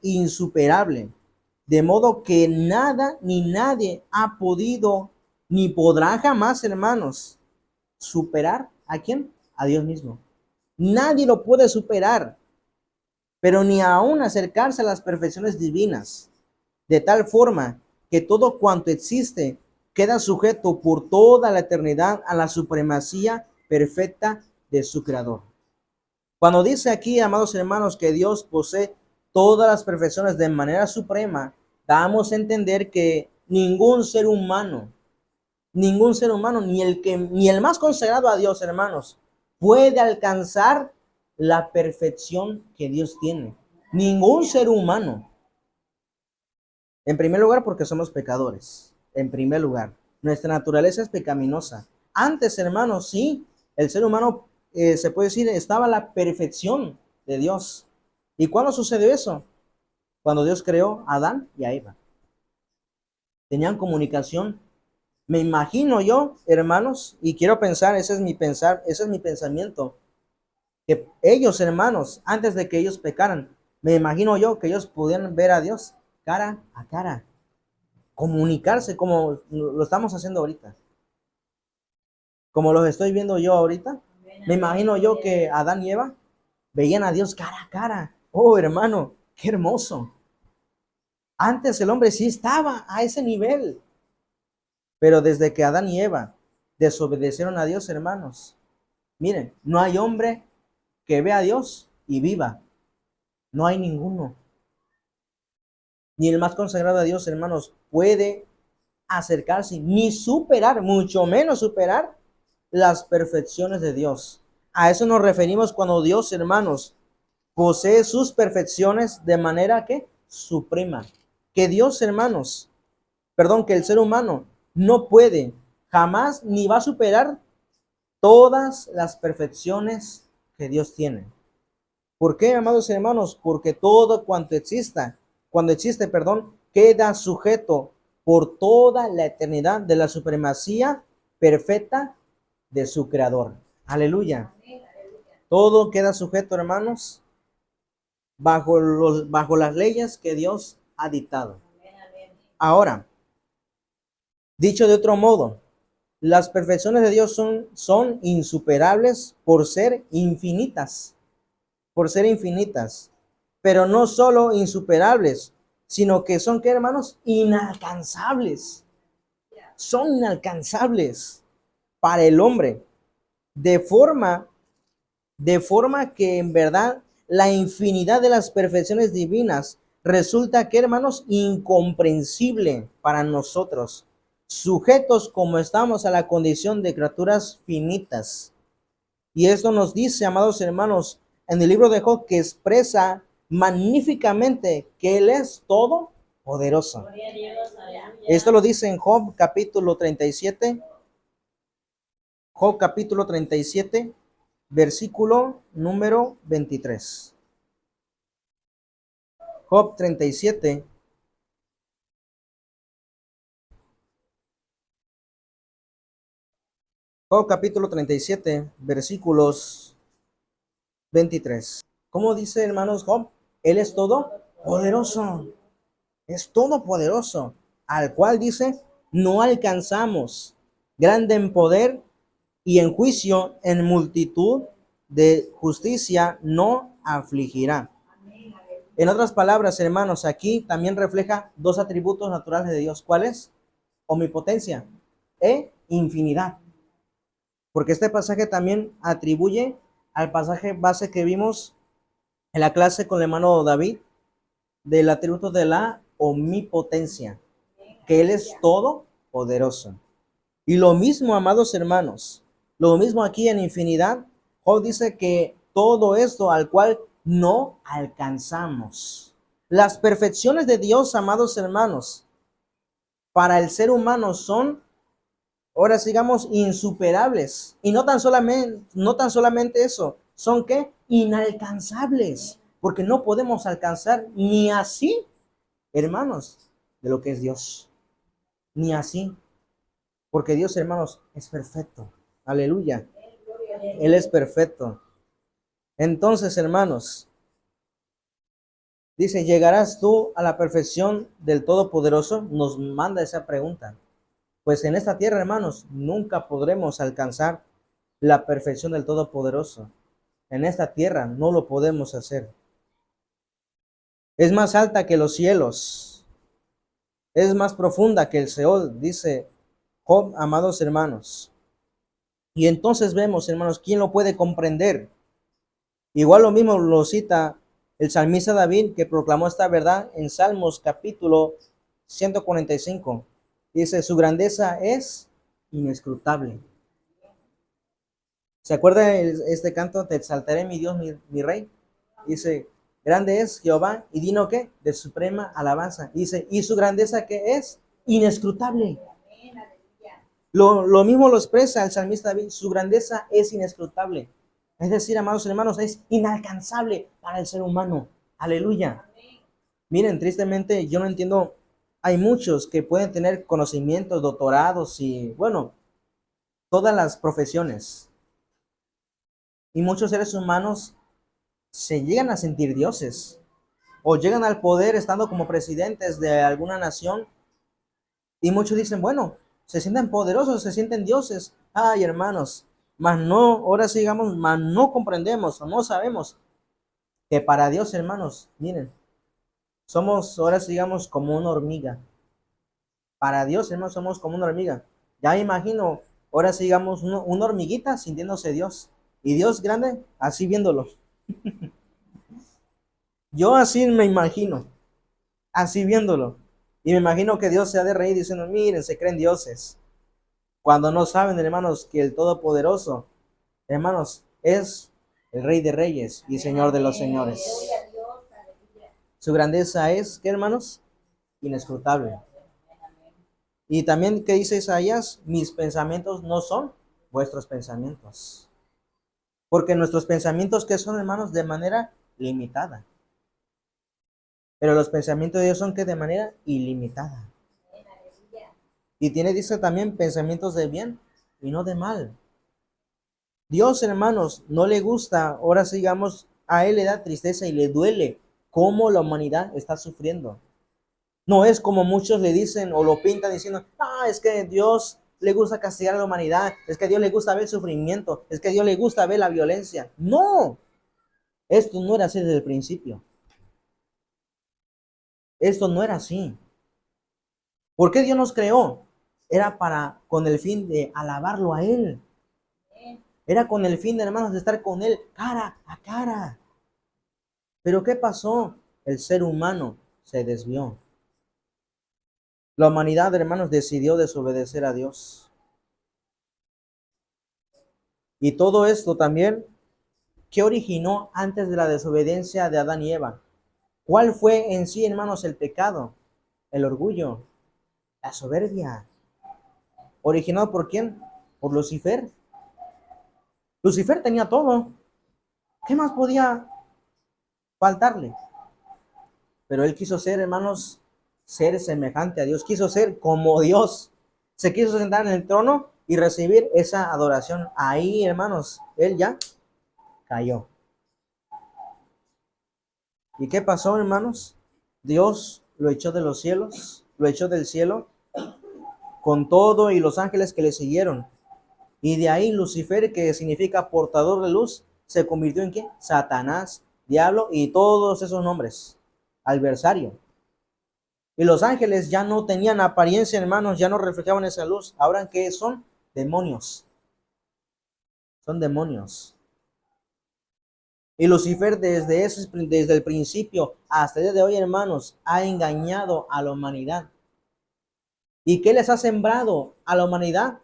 insuperable, De modo que nada ni nadie ha podido ni podrá jamás, hermanos, superar ¿a quién? A Dios mismo. Nadie lo puede superar, pero ni aún acercarse a las perfecciones divinas, de tal forma que todo cuanto existe queda sujeto por toda la eternidad a la supremacía perfecta de su Creador. Cuando dice aquí, amados hermanos, que Dios posee todas las perfecciones de manera suprema, damos a entender que ningún ser humano, ni el más consagrado a Dios, hermanos, puede alcanzar la perfección que Dios tiene. Ningún ser humano. En primer lugar, porque somos pecadores. En primer lugar, nuestra naturaleza es pecaminosa. Antes, hermanos, sí, el ser humano, se puede decir, estaba la perfección de Dios. ¿Y cuándo sucedió eso? Cuando Dios creó a Adán y a Eva. Tenían comunicación. Me imagino yo, hermanos, y quiero pensar, ese es mi pensamiento, que ellos, hermanos, antes de que ellos pecaran, me imagino yo que ellos pudieran ver a Dios cara a cara, comunicarse como lo estamos haciendo ahorita, como los estoy viendo yo ahorita. Me imagino yo que Adán y Eva veían a Dios cara a cara. Oh, hermano, qué hermoso. Antes el hombre sí estaba a ese nivel, pero desde que Adán y Eva desobedecieron a Dios, hermanos, miren, no hay hombre que vea a Dios y viva. No hay ninguno. Ni el más consagrado a Dios, hermanos, puede acercarse ni superar, mucho menos superar las perfecciones de Dios. A eso nos referimos cuando Dios, hermanos, posee sus perfecciones de manera que suprema. Que Dios, hermanos, perdón, que el ser humano no puede jamás ni va a superar todas las perfecciones que Dios tiene. ¿Por qué, amados hermanos? Porque todo cuando existe, perdón, queda sujeto por toda la eternidad de la supremacía perfecta de su Creador. Aleluya. Todo queda sujeto, hermanos, bajo las leyes que Dios ha dictado. Ahora, dicho de otro modo, las perfecciones de Dios son insuperables por ser infinitas, pero no solo insuperables, sino que son, ¿qué, hermanos? Inalcanzables. Son inalcanzables para el hombre, de forma, de forma que en verdad la infinidad de las perfecciones divinas resulta, ¿qué, hermanos? Incomprensible para nosotros, sujetos como estamos a la condición de criaturas finitas. Y esto nos dice, amados hermanos, en el libro de Job, que expresa magníficamente que Él es todopoderoso. Gloria a Dios, aleluya. Esto lo dice en Job capítulo 37. Job capítulo 37, versículo número 23. Job 37. Job capítulo 37, versículos 23. ¿Cómo dice, hermanos, Job? Él es todopoderoso. Es todopoderoso, al cual dice, no alcanzamos, grande en poder y en juicio, en multitud de justicia no afligirá. En otras palabras, hermanos, aquí también refleja dos atributos naturales de Dios. ¿Cuáles? Omnipotencia e infinidad. Porque este pasaje también atribuye al pasaje base que vimos en la clase con el hermano David, del atributo de la omnipotencia, que Él es todopoderoso. Y lo mismo, amados hermanos, lo mismo aquí en infinidad, Job dice que todo esto al cual no alcanzamos. Las perfecciones de Dios, amados hermanos, para el ser humano son, ahora sigamos, insuperables. Y no tan solamente eso, son que inalcanzables, porque no podemos alcanzar ni así, hermanos, de lo que es Dios. Ni así, porque Dios, hermanos, es perfecto. Aleluya. Él es perfecto. Entonces, hermanos, Dice, ¿llegarás tú a la perfección del Todopoderoso? Nos manda esa pregunta. Pues en esta tierra, hermanos, nunca podremos alcanzar la perfección del Todopoderoso. En esta tierra no lo podemos hacer. Es más alta que los cielos. Es más profunda que el Seol, dice Job, amados hermanos. Y entonces vemos, hermanos, ¿quién lo puede comprender? Igual lo mismo lo cita el salmista David, que proclamó esta verdad en Salmos capítulo 145. Dice, su grandeza es inescrutable. ¿Se acuerda este canto? Te exaltaré, mi Dios, mi Rey. Dice, grande es Jehová y digno ¿qué? De suprema alabanza. Dice, ¿y su grandeza qué es? Inescrutable. Lo mismo lo expresa el salmista David, su grandeza es inescrutable. Es decir, amados hermanos, es inalcanzable para el ser humano. Aleluya. Miren, tristemente yo no entiendo, hay muchos que pueden tener conocimientos, doctorados y, bueno, todas las profesiones. Y muchos seres humanos se llegan a sentir dioses o llegan al poder estando como presidentes de alguna nación y muchos dicen, bueno, se sienten poderosos, se sienten dioses. Ay, hermanos, mas no, ahora sigamos, mas no comprendemos o no sabemos que para Dios, hermanos, miren, somos ahora sigamos como una hormiga. Para Dios, hermanos, somos como una hormiga. Ya me imagino, ahora sigamos una hormiguita sintiéndose Dios. Y Dios grande, así viéndolo. Yo así me imagino, así viéndolo. Y me imagino que Dios se ha de reír diciendo, miren, se creen dioses. Cuando no saben, hermanos, que el Todopoderoso, hermanos, es el Rey de Reyes y Señor de los Señores. Su grandeza es, ¿qué, hermanos? Inescrutable. Y también, ¿qué dice Isaías? Mis pensamientos no son vuestros pensamientos. Porque nuestros pensamientos, ¿qué son, hermanos? De manera limitada. Pero los pensamientos de Dios son que de manera ilimitada. Y tiene, dice también, pensamientos de bien y no de mal. Dios, hermanos, no le gusta, ahora sigamos, a Él le da tristeza y le duele cómo la humanidad está sufriendo. No es como muchos le dicen o lo pintan diciendo, es que Dios le gusta castigar a la humanidad, es que a Dios le gusta ver el sufrimiento, es que a Dios le gusta ver la violencia. No, esto no era así desde el principio. Esto no era así. ¿Por qué Dios nos creó? Era con el fin de alabarlo a Él. Era con el fin, hermanos, de estar con Él cara a cara. Pero ¿qué pasó? El ser humano se desvió. La humanidad, hermanos, decidió desobedecer a Dios. Y todo esto también, ¿qué originó antes de la desobediencia de Adán y Eva? ¿Cuál fue en sí, hermanos, el pecado? El orgullo, la soberbia. ¿Originado por quién? Por Lucifer. Lucifer tenía todo. ¿Qué más podía faltarle? Pero él quiso ser, hermanos, ser semejante a Dios. Quiso ser como Dios. Se quiso sentar en el trono y recibir esa adoración. Ahí, hermanos, él ya cayó. ¿Y qué pasó, hermanos? Dios lo echó de los cielos, lo echó del cielo con todo y los ángeles que le siguieron. Y de ahí Lucifer, que significa portador de luz, se convirtió en ¿qué? Satanás, diablo y todos esos nombres. Adversario. Y los ángeles ya no tenían apariencia, hermanos, ya no reflejaban esa luz. Ahora, ¿qué son? Demonios. Son demonios. Y Lucifer desde el principio hasta el día de hoy, hermanos, ha engañado a la humanidad. ¿Y qué les ha sembrado a la humanidad?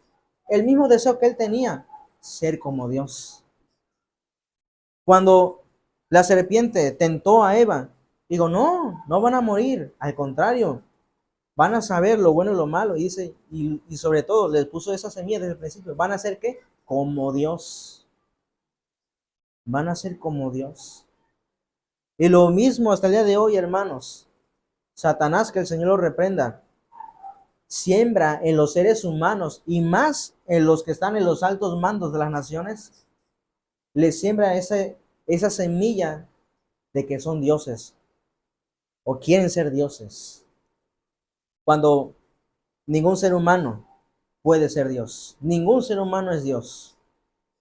El mismo deseo que él tenía, ser como Dios. Cuando la serpiente tentó a Eva, digo, no van a morir, al contrario, van a saber lo bueno y lo malo. Y dice, y sobre todo, les puso esa semilla desde el principio, van a ser ¿qué? Como Dios. Van a ser como Dios. Y lo mismo hasta el día de hoy, hermanos. Satanás, que el Señor lo reprenda, siembra en los seres humanos y más en los que están en los altos mandos de las naciones, les siembra esa semilla de que son dioses. o quieren ser dioses, cuando ningún ser humano puede ser Dios. Ningún ser humano es Dios.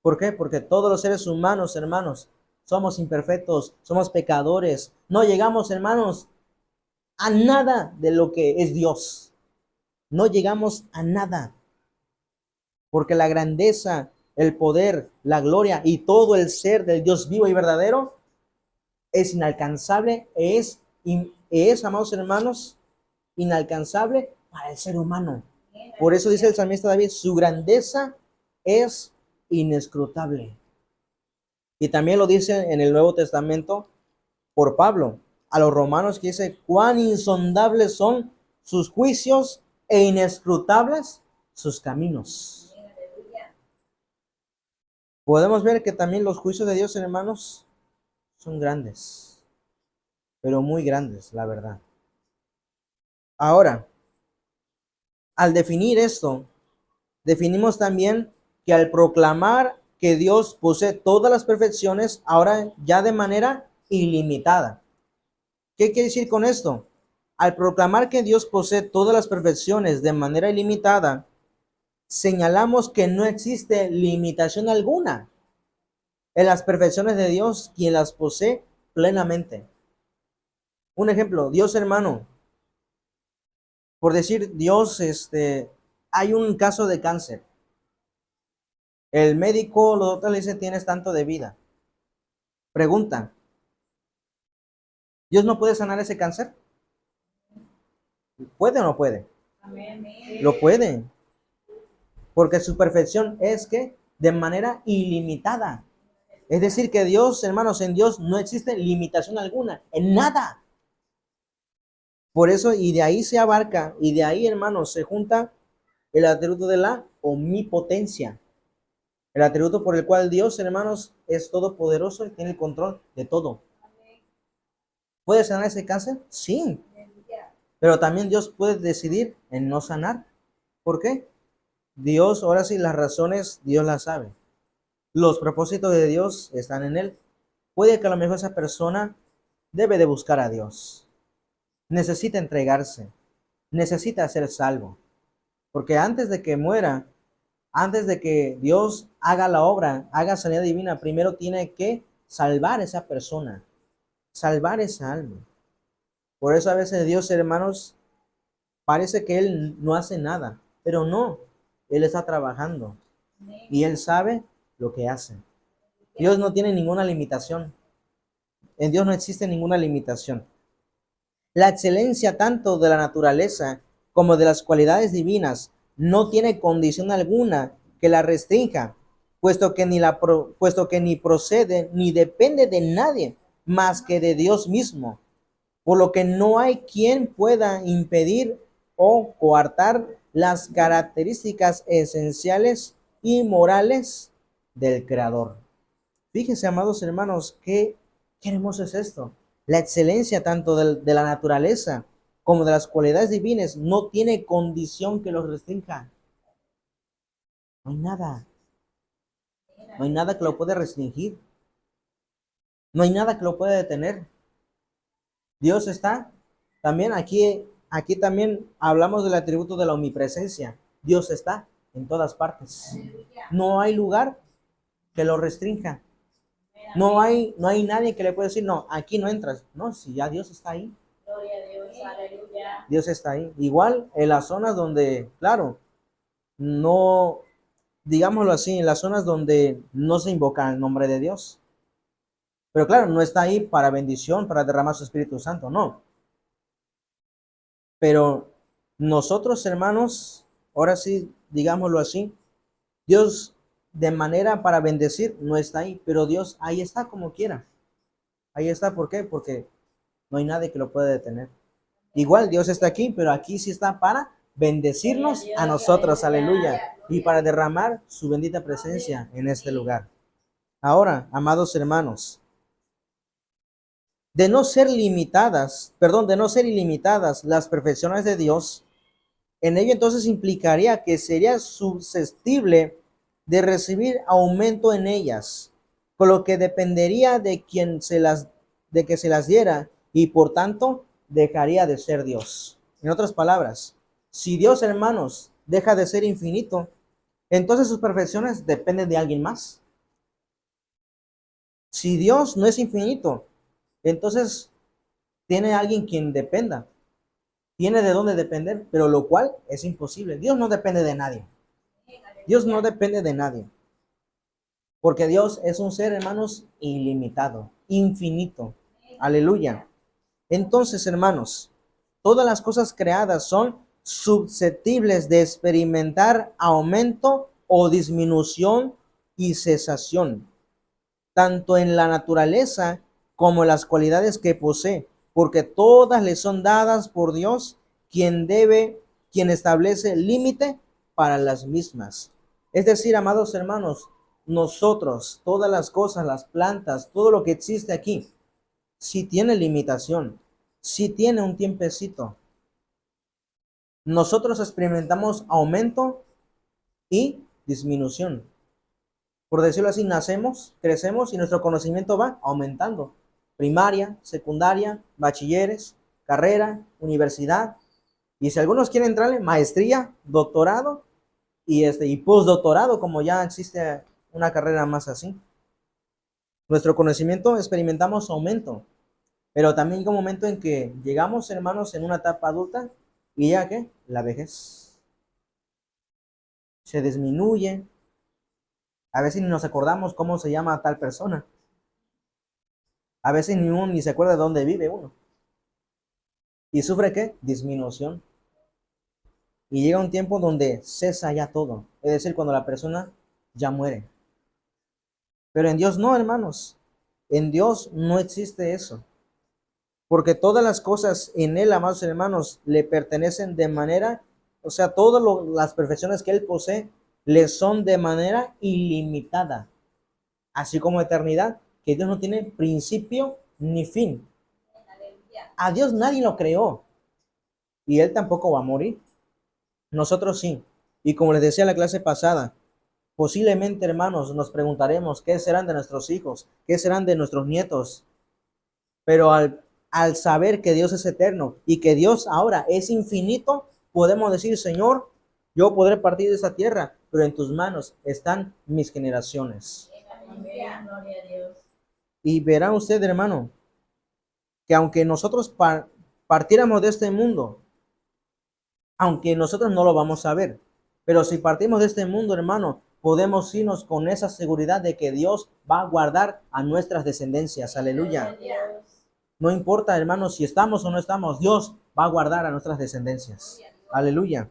¿Por qué? Porque todos los seres humanos, hermanos, somos imperfectos, somos pecadores. No llegamos, hermanos, a nada de lo que es Dios. No llegamos a nada. Porque la grandeza, el poder, la gloria y todo el ser del Dios vivo y verdadero es inalcanzable, amados hermanos, inalcanzable para el ser humano. Por eso dice el salmista David, su grandeza es inescrutable. Y también lo dice en el Nuevo Testamento por Pablo a los romanos, que dice, cuán insondables son sus juicios e inescrutables sus caminos. Podemos ver que también los juicios de Dios, hermanos, son grandes, pero muy grandes, la verdad. Ahora, al definir esto, definimos también que al proclamar que Dios posee todas las perfecciones, ahora ya de manera ilimitada. ¿Qué quiere decir con esto? Al proclamar que Dios posee todas las perfecciones de manera ilimitada, señalamos que no existe limitación alguna en las perfecciones de Dios, quien las posee plenamente. Un ejemplo, Dios, hermano, por decir Dios, hay un caso de cáncer. El médico, los doctores le dicen, tienes tanto de vida. Pregunta, ¿Dios no puede sanar ese cáncer? ¿Puede o no puede? Amén. Lo puede. Porque su perfección es que de manera ilimitada. Es decir, que Dios, hermanos, en Dios no existe limitación alguna, en nada. Por eso, y de ahí se abarca, y de ahí, hermanos, se junta el atributo de la omnipotencia. El atributo por el cual Dios, hermanos, es todopoderoso y tiene el control de todo. ¿Puede sanar ese cáncer? Sí. Pero también Dios puede decidir en no sanar. ¿Por qué? Dios, ahora sí, las razones, Dios las sabe. Los propósitos de Dios están en Él. Puede que a lo mejor esa persona debe de buscar a Dios. Necesita entregarse. Necesita ser salvo. Porque antes de que muera, antes de que Dios haga la obra, haga sanidad divina, primero tiene que salvar a esa persona. Salvar esa alma. Por eso a veces Dios, hermanos, parece que Él no hace nada. Pero no. Él está trabajando. Y Él sabe lo que hace. Dios no tiene ninguna limitación. En Dios no existe ninguna limitación. La excelencia tanto de la naturaleza como de las cualidades divinas no tiene condición alguna que la restrinja, puesto que ni procede ni depende de nadie más que de Dios mismo, por lo que no hay quien pueda impedir o coartar las características esenciales y morales del Creador. Fíjense, amados hermanos, qué hermoso es esto. La excelencia tanto de la naturaleza como de las cualidades divinas no tiene condición que los restrinja. No hay nada. No hay nada que lo pueda restringir. No hay nada que lo pueda detener. Dios está. También aquí también hablamos del atributo de la omnipresencia. Dios está en todas partes. No hay lugar que lo restrinja. No hay nadie que le pueda decir, no, aquí no entras. No, si ya Dios está ahí. Gloria a Dios, aleluya. Dios está ahí. Igual en las zonas donde, claro, no, digámoslo así, en las zonas donde no se invoca el nombre de Dios. Pero claro, no está ahí para bendición, para derramar su Espíritu Santo, no. Pero nosotros, hermanos, ahora sí, digámoslo así, Dios de manera para bendecir no está ahí, pero Dios ahí está como quiera. Ahí está, ¿por qué? Porque no hay nadie que lo pueda detener. Igual Dios está aquí, pero aquí sí está para bendecirnos a nosotros, aleluya, y para derramar su bendita presencia en este lugar. Ahora, amados hermanos, de no ser ilimitadas las perfecciones de Dios, en ello entonces implicaría que sería susceptible de recibir aumento en ellas, con lo que dependería de que se las diera y por tanto dejaría de ser Dios. En otras palabras, si Dios, hermanos, deja de ser infinito, entonces sus perfecciones dependen de alguien más. Si Dios no es infinito, entonces tiene alguien quien dependa. Tiene de dónde depender, pero lo cual es imposible. Dios no depende de nadie. Dios no depende de nadie. Porque Dios es un ser, hermanos, ilimitado, infinito. Aleluya. Entonces, hermanos, todas las cosas creadas son susceptibles de experimentar aumento o disminución y cesación, tanto en la naturaleza como en las cualidades que posee, porque todas le son dadas por Dios, quien establece límite para las mismas. Es decir, amados hermanos, nosotros, todas las cosas, las plantas, todo lo que existe aquí, sí tiene limitación, sí tiene un tiempecito. Nosotros experimentamos aumento y disminución. Por decirlo así, nacemos, crecemos y nuestro conocimiento va aumentando. Primaria, secundaria, bachilleres, carrera, universidad. Y si algunos quieren entrarle, maestría, doctorado y postdoctorado, como ya existe una carrera más así. Nuestro conocimiento experimentamos aumento, pero también llega un momento en que llegamos, hermanos, en una etapa adulta y ya que la vejez se disminuye. A veces ni nos acordamos cómo se llama tal persona. A veces ni uno ni se acuerda de dónde vive uno. ¿Y sufre qué? Disminución. Y llega un tiempo donde cesa ya todo. Es decir, cuando la persona ya muere. Pero en Dios no, hermanos. En Dios no existe eso. Porque todas las cosas en Él, amados hermanos, le pertenecen de manera, o sea, todas las perfecciones que Él posee le son de manera ilimitada. Así como eternidad, que Dios no tiene principio ni fin. A Dios nadie lo creó y Él tampoco va a morir. Nosotros sí. Y como les decía en la clase pasada, posiblemente, hermanos, nos preguntaremos qué serán de nuestros hijos, qué serán de nuestros nietos. Pero al saber que Dios es eterno y que Dios ahora es infinito, podemos decir, Señor, yo podré partir de esa tierra, pero en tus manos están mis generaciones. Amén. Gloria a Dios. Y verá usted, hermano, que aunque nosotros partiéramos de este mundo, aunque nosotros no lo vamos a ver, pero si partimos de este mundo, hermano, podemos irnos con esa seguridad de que Dios va a guardar a nuestras descendencias. Aleluya. No importa, hermano, si estamos o no estamos, Dios va a guardar a nuestras descendencias. Aleluya.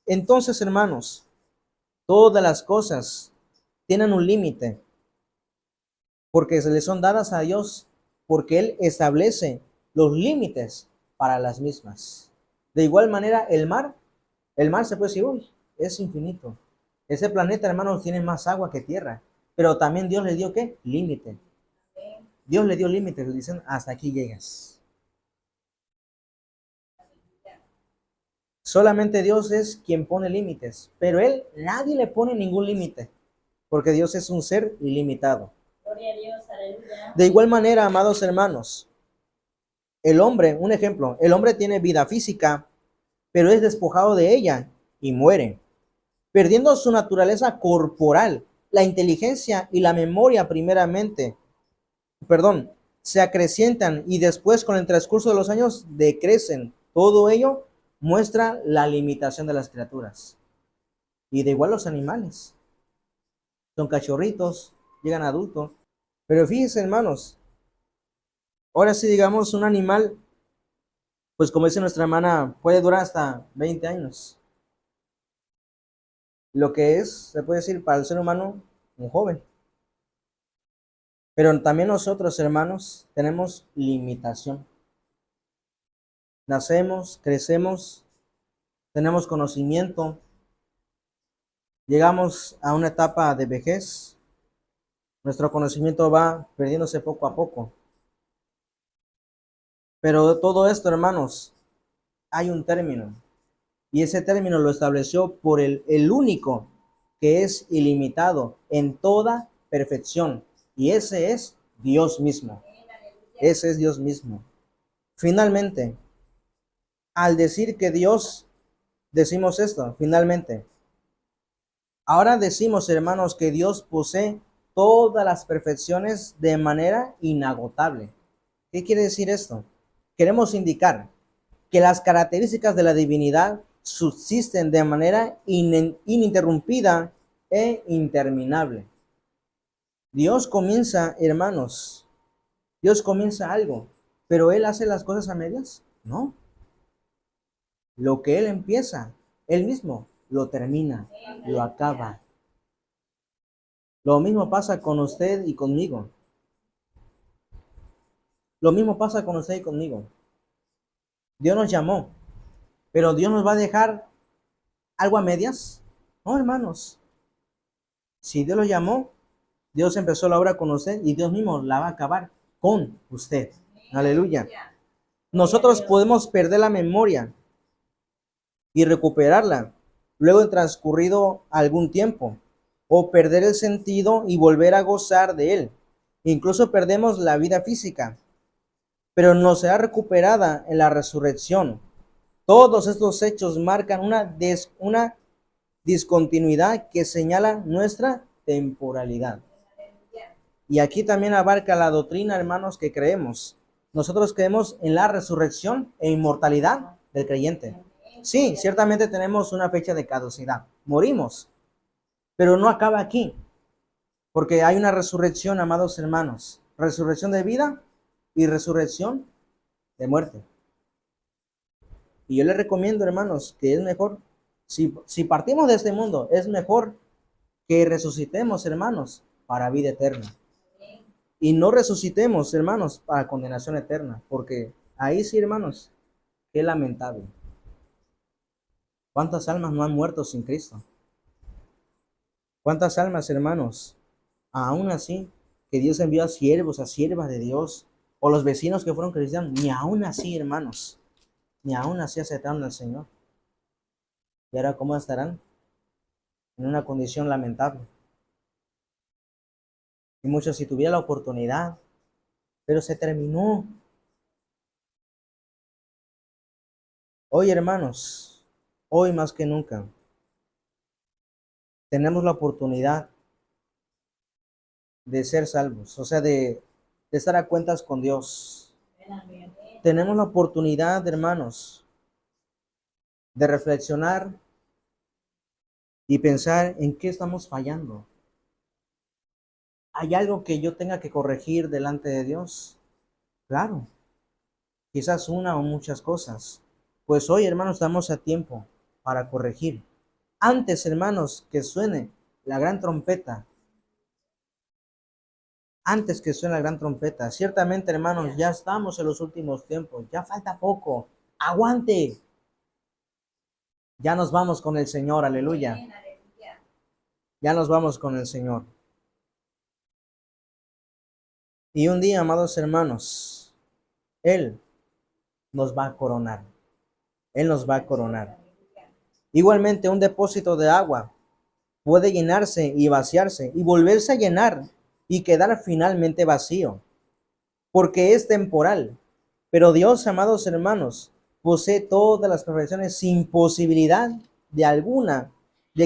Entonces, hermanos, todas las cosas tienen un límite, porque se le son dadas a Dios, porque Él establece los límites para las mismas. De igual manera, el mar se puede decir, uy, es infinito. Ese planeta, hermanos, tiene más agua que tierra, pero también Dios le dio, ¿qué? Límite. Dios le dio límites, le dicen, hasta aquí llegas. Solamente Dios es quien pone límites, pero Él, nadie le pone ningún límite, porque Dios es un ser ilimitado. Gloria a Dios, aleluya. De igual manera, amados hermanos, el hombre, un ejemplo, el hombre tiene vida física, pero es despojado de ella y muere, perdiendo su naturaleza corporal, la inteligencia y la memoria se acrecientan y después con el transcurso de los años decrecen. Todo ello muestra la limitación de las criaturas. Y de igual los animales. Son cachorritos, llegan adultos. Pero fíjense, hermanos, ahora sí digamos un animal, pues como dice nuestra hermana, puede durar hasta 20 años. Lo que es, se puede decir, para el ser humano, un joven. Pero también nosotros, hermanos, tenemos limitación. Nacemos, crecemos, tenemos conocimiento, llegamos a una etapa de vejez, nuestro conocimiento va perdiéndose poco a poco. Pero de todo esto, hermanos, hay un término. Y ese término lo estableció por el único que es ilimitado en toda perfección. Y ese es Dios mismo. Ese es Dios mismo. Finalmente, al decir que Dios, decimos esto, finalmente. Ahora decimos, hermanos, que Dios posee todas las perfecciones de manera inagotable. ¿Qué quiere decir esto? Queremos indicar que las características de la divinidad subsisten de manera ininterrumpida e interminable. Dios comienza, hermanos, Dios comienza algo, pero Él hace las cosas a medias. No. Lo que Él empieza, Él mismo lo termina, lo acaba. Lo mismo pasa con usted y conmigo. Lo mismo pasa con usted y conmigo. Dios nos llamó, pero Dios nos va a dejar algo a medias. No, hermanos. Si Dios lo llamó, Dios empezó la obra con usted y Dios mismo la va a acabar con usted. Aleluya. Nosotros podemos perder la memoria y recuperarla luego de transcurrido algún tiempo, o perder el sentido y volver a gozar de él. Incluso perdemos la vida física, pero no será recuperada en la resurrección. Todos estos hechos marcan una discontinuidad que señala nuestra temporalidad. Y aquí también abarca la doctrina, hermanos, que creemos. Nosotros creemos en la resurrección e inmortalidad del creyente. Sí, ciertamente tenemos una fecha de caducidad. Morimos, pero no acaba aquí, porque hay una resurrección, amados hermanos. Resurrección de vida y resurrección de muerte. Y yo les recomiendo, hermanos, que es mejor, si partimos de este mundo, es mejor que resucitemos, hermanos, para vida eterna. Y no resucitemos, hermanos, para condenación eterna, porque ahí sí, hermanos, qué lamentable. ¿Cuántas almas no han muerto sin Cristo? ¿Cuántas almas, hermanos? Aún así, que Dios envió a siervos, a siervas de Dios, o los vecinos que fueron cristianos, ni aún así, hermanos, ni aún así aceptaron al Señor. ¿Y ahora cómo estarán? En una condición lamentable. Y muchos, si tuviera la oportunidad, pero se terminó. Hoy, hermanos, hoy más que nunca, tenemos la oportunidad de ser salvos, o sea, de estar a cuentas con Dios. Tenemos la oportunidad, hermanos, de reflexionar y pensar en qué estamos fallando. ¿Hay algo que yo tenga que corregir delante de Dios? Claro, quizás una o muchas cosas. Pues hoy, hermanos, estamos a tiempo para corregir. Antes, hermanos, que suene la gran trompeta. Antes que suene la gran trompeta. Ciertamente, hermanos, ya estamos en los últimos tiempos. Ya falta poco. Aguante. Ya nos vamos con el Señor. Aleluya. Ya nos vamos con el Señor. Y un día, amados hermanos, Él nos va a coronar. Él nos va a coronar. Igualmente, un depósito de agua puede llenarse y vaciarse y volverse a llenar y quedar finalmente vacío, porque es temporal. Pero Dios, amados hermanos, posee todas las perfecciones sin posibilidad de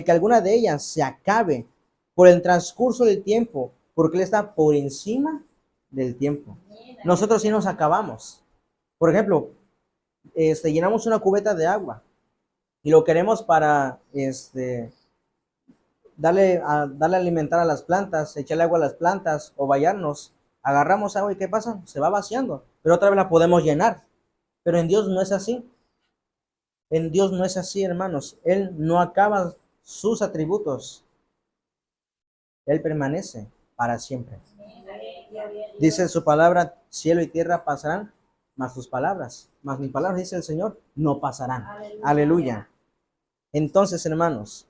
que alguna de ellas se acabe por el transcurso del tiempo, porque Él está por encima del tiempo. Nosotros sí nos acabamos. Por ejemplo, llenamos una cubeta de agua y lo queremos para darle a alimentar a las plantas, echarle agua a las plantas o bañarnos. Agarramos agua y ¿qué pasa? Se va vaciando, pero otra vez la podemos llenar. Pero en Dios no es así. En Dios no es así, hermanos. Él no acaba sus atributos. Él permanece para siempre. Dice su palabra, cielo y tierra pasarán, mas tus palabras, mas mis palabras, dice el Señor, no pasarán. Aleluya. Entonces, hermanos,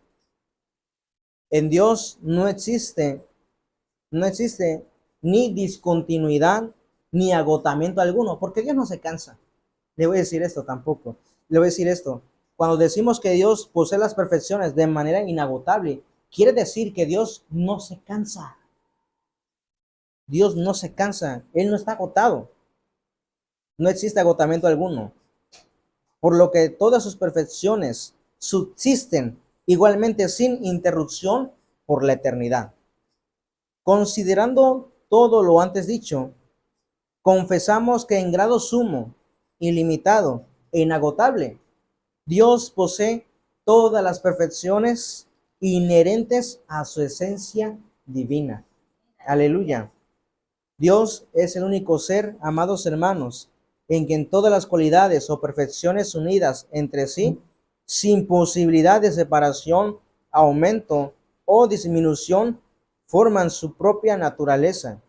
en Dios no existe ni discontinuidad ni agotamiento alguno, porque Dios no se cansa. Le voy a decir esto tampoco. Le voy a decir esto. Cuando decimos que Dios posee las perfecciones de manera inagotable, quiere decir que Dios no se cansa. Dios no se cansa. Él no está agotado. No existe agotamiento alguno, por lo que todas sus perfecciones subsisten igualmente sin interrupción por la eternidad. Considerando todo lo antes dicho, confesamos que en grado sumo, ilimitado e inagotable, Dios posee todas las perfecciones inherentes a su esencia divina. Aleluya. Dios es el único ser, amados hermanos, en quien todas las cualidades o perfecciones unidas entre sí, sin posibilidad de separación, aumento o disminución, forman su propia naturaleza.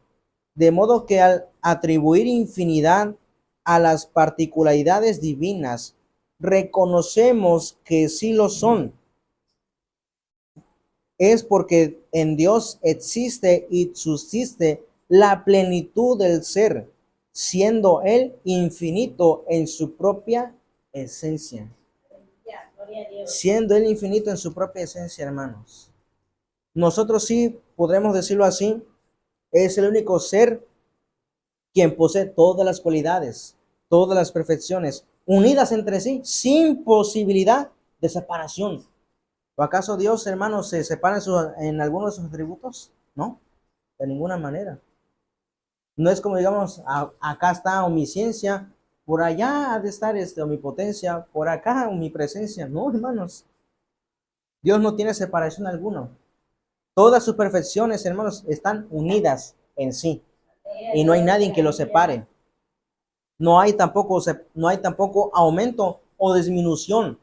De modo que al atribuir infinidad a las particularidades divinas, reconocemos que sí lo son. Es porque en Dios existe y subsiste la plenitud del ser, siendo Él infinito en su propia esencia. Gloria a Dios. Siendo Él infinito en su propia esencia, hermanos. Nosotros sí podremos decirlo así, es el único ser quien posee todas las cualidades, todas las perfecciones, unidas entre sí, sin posibilidad de separación. ¿O acaso Dios, hermanos, se separa en algunos de sus atributos? No, de ninguna manera. No es como digamos, acá está omnisciencia, por allá ha de estar omnipotencia, por acá omnipresencia. No, hermanos, Dios no tiene separación alguna. Todas sus perfecciones, hermanos, están unidas en sí y no hay nadie que los separe. No hay tampoco aumento o disminución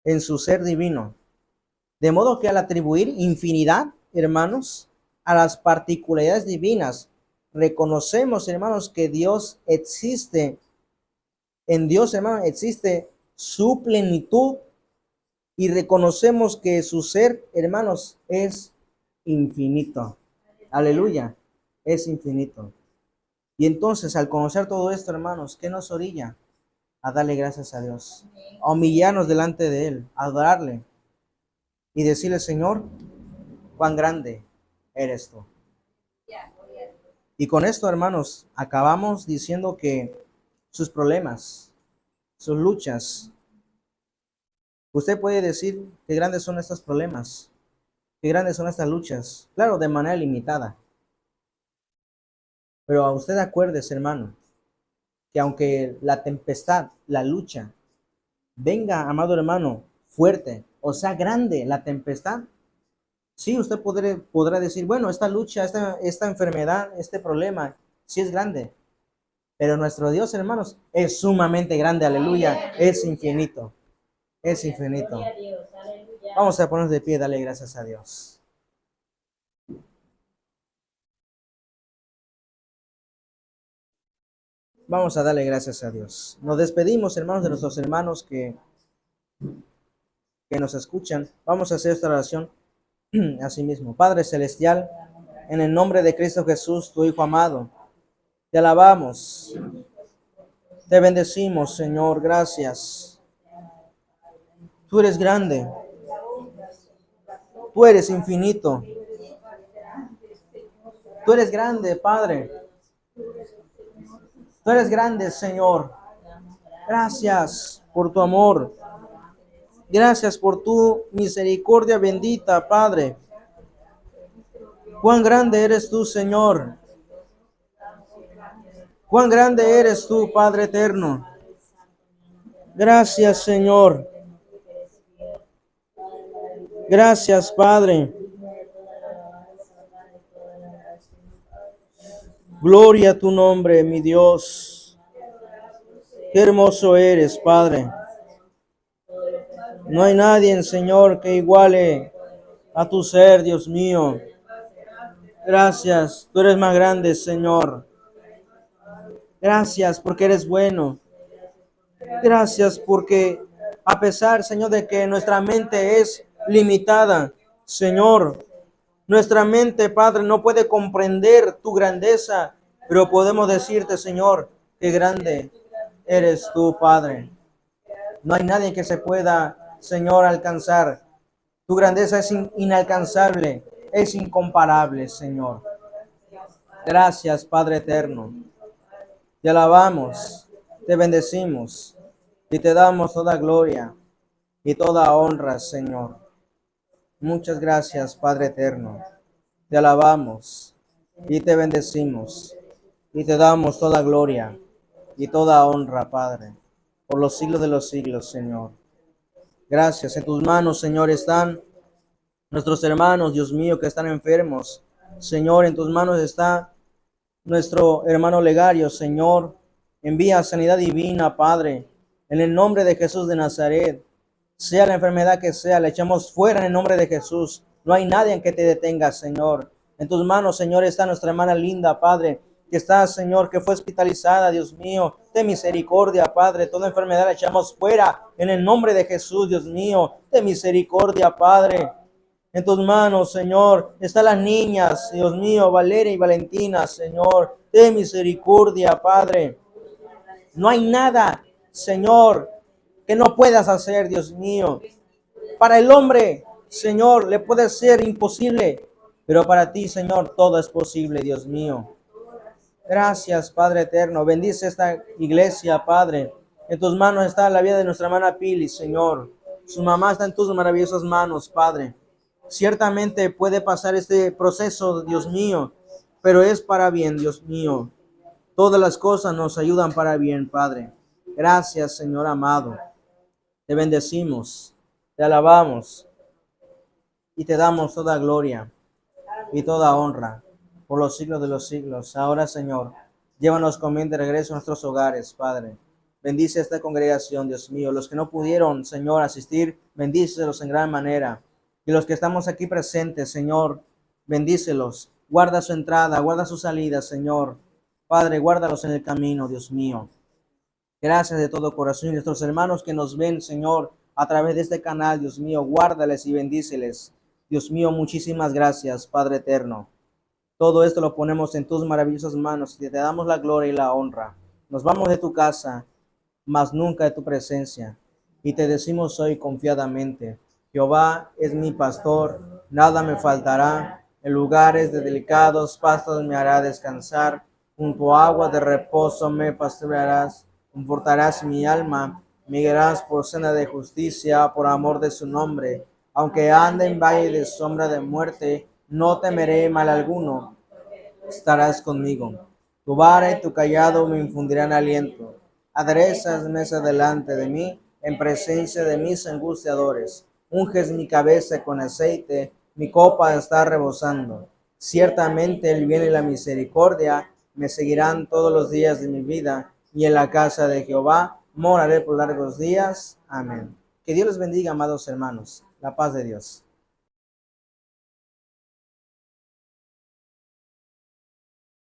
en su ser divino. De modo que al atribuir infinidad, hermanos, a las particularidades divinas, reconocemos, hermanos, que Dios existe. En Dios, hermanos, existe su plenitud y reconocemos que su ser, hermanos, es infinito. Aleluya, es infinito. Y entonces, al conocer todo esto, hermanos, ¿qué nos orilla? A darle gracias a Dios, a humillarnos delante de Él, a adorarle y decirle, Señor, cuán grande eres tú. Y con esto, hermanos, acabamos diciendo que sus problemas, sus luchas, usted puede decir qué grandes son estos problemas, qué grandes son estas luchas, claro, de manera limitada. Pero a usted acuérdese, hermano, que aunque la tempestad, la lucha, venga, amado hermano, fuerte, o sea, grande la tempestad, sí, usted podrá decir, bueno, esta lucha, esta enfermedad, este problema, sí es grande. Pero nuestro Dios, hermanos, es sumamente grande, aleluya, es infinito, es infinito. Gloria a Dios. Aleluya. Vamos a ponernos de pie, dale gracias a Dios. Vamos a darle gracias a Dios. Nos despedimos, hermanos, de nuestros hermanos que nos escuchan. Vamos a hacer esta oración así mismo. Padre Celestial, en el nombre de Cristo Jesús, tu Hijo amado, te alabamos, te bendecimos, Señor, gracias. Tú eres grande, tú eres infinito, tú eres grande, Padre, tú eres grande, Señor. Gracias por tu amor, gracias por tu misericordia bendita, Padre. Cuán grande eres tú, Señor. Cuán grande eres tú, Padre eterno. Gracias, Señor. Gracias, Padre. Gloria a tu nombre, mi Dios. Qué hermoso eres, Padre. No hay nadie, Señor, que iguale a tu ser, Dios mío. Gracias, tú eres más grande, Señor. Gracias porque eres bueno. Gracias porque a pesar, Señor, de que nuestra mente es limitada, Señor, nuestra mente, Padre, no puede comprender tu grandeza, pero podemos decirte, Señor, qué grande eres tú, Padre. No hay nadie que se pueda, Señor, alcanzar. Tu grandeza es inalcanzable, es incomparable, Señor. Gracias, Padre eterno. Te alabamos, te bendecimos y te damos toda gloria y toda honra, Señor. Muchas gracias, Padre eterno. Te alabamos y te bendecimos y te damos toda gloria y toda honra, Padre, por los siglos de los siglos, Señor. Gracias. En tus manos, Señor, están nuestros hermanos, Dios mío, que están enfermos. Señor, en tus manos está nuestro hermano Legario, Señor. Envía sanidad divina, Padre, en el nombre de Jesús de Nazaret. Sea la enfermedad que sea, le echamos fuera en el nombre de Jesús. No hay nadie en que te detenga, Señor. En tus manos, Señor, está nuestra hermana Linda, Padre, que está, Señor, que fue hospitalizada, Dios mío. De misericordia, Padre. Toda enfermedad la echamos fuera en el nombre de Jesús, Dios mío. De misericordia, Padre. En tus manos, Señor, están las niñas, Dios mío, Valeria y Valentina, Señor. De misericordia, Padre. No hay nada, Señor, que no puedas hacer, Dios mío. Para el hombre, Señor, le puede ser imposible, pero para ti, Señor, todo es posible, Dios mío. Gracias, Padre eterno. Bendice esta iglesia, Padre. En tus manos está la vida de nuestra hermana Pili, Señor. Su mamá está en tus maravillosas manos, Padre. Ciertamente puede pasar este proceso, Dios mío, pero es para bien, Dios mío. Todas las cosas nos ayudan para bien, Padre. Gracias, Señor amado. Te bendecimos, te alabamos y te damos toda gloria y toda honra por los siglos de los siglos. Ahora, Señor, llévanos con bien de regreso a nuestros hogares, Padre. Bendice esta congregación, Dios mío. Los que no pudieron, Señor, asistir, bendícelos en gran manera. Y los que estamos aquí presentes, Señor, bendícelos. Guarda su entrada, guarda su salida, Señor. Padre, guárdalos en el camino, Dios mío. Gracias de todo corazón. Y nuestros hermanos que nos ven, Señor, a través de este canal, Dios mío, guárdales y bendíceles. Dios mío, muchísimas gracias, Padre eterno. Todo esto lo ponemos en tus maravillosas manos y te damos la gloria y la honra. Nos vamos de tu casa, mas nunca de tu presencia. Y te decimos hoy confiadamente, Jehová es mi pastor, nada me faltará. En lugares de delicados pastos me hará descansar. Junto a agua de reposo me pastorearás. Confortarás mi alma, me guiarás por senda de justicia, por amor de su nombre. Aunque ande en valle de sombra de muerte, no temeré mal alguno, estarás conmigo. Tu vara y tu callado me infundirán aliento. Aderezas mesa delante de mí, en presencia de mis angustiadores. Unges mi cabeza con aceite, mi copa está rebosando. Ciertamente el bien y la misericordia me seguirán todos los días de mi vida, y en la casa de Jehová moraré por largos días. Amén. Que Dios les bendiga, amados hermanos. La paz de Dios.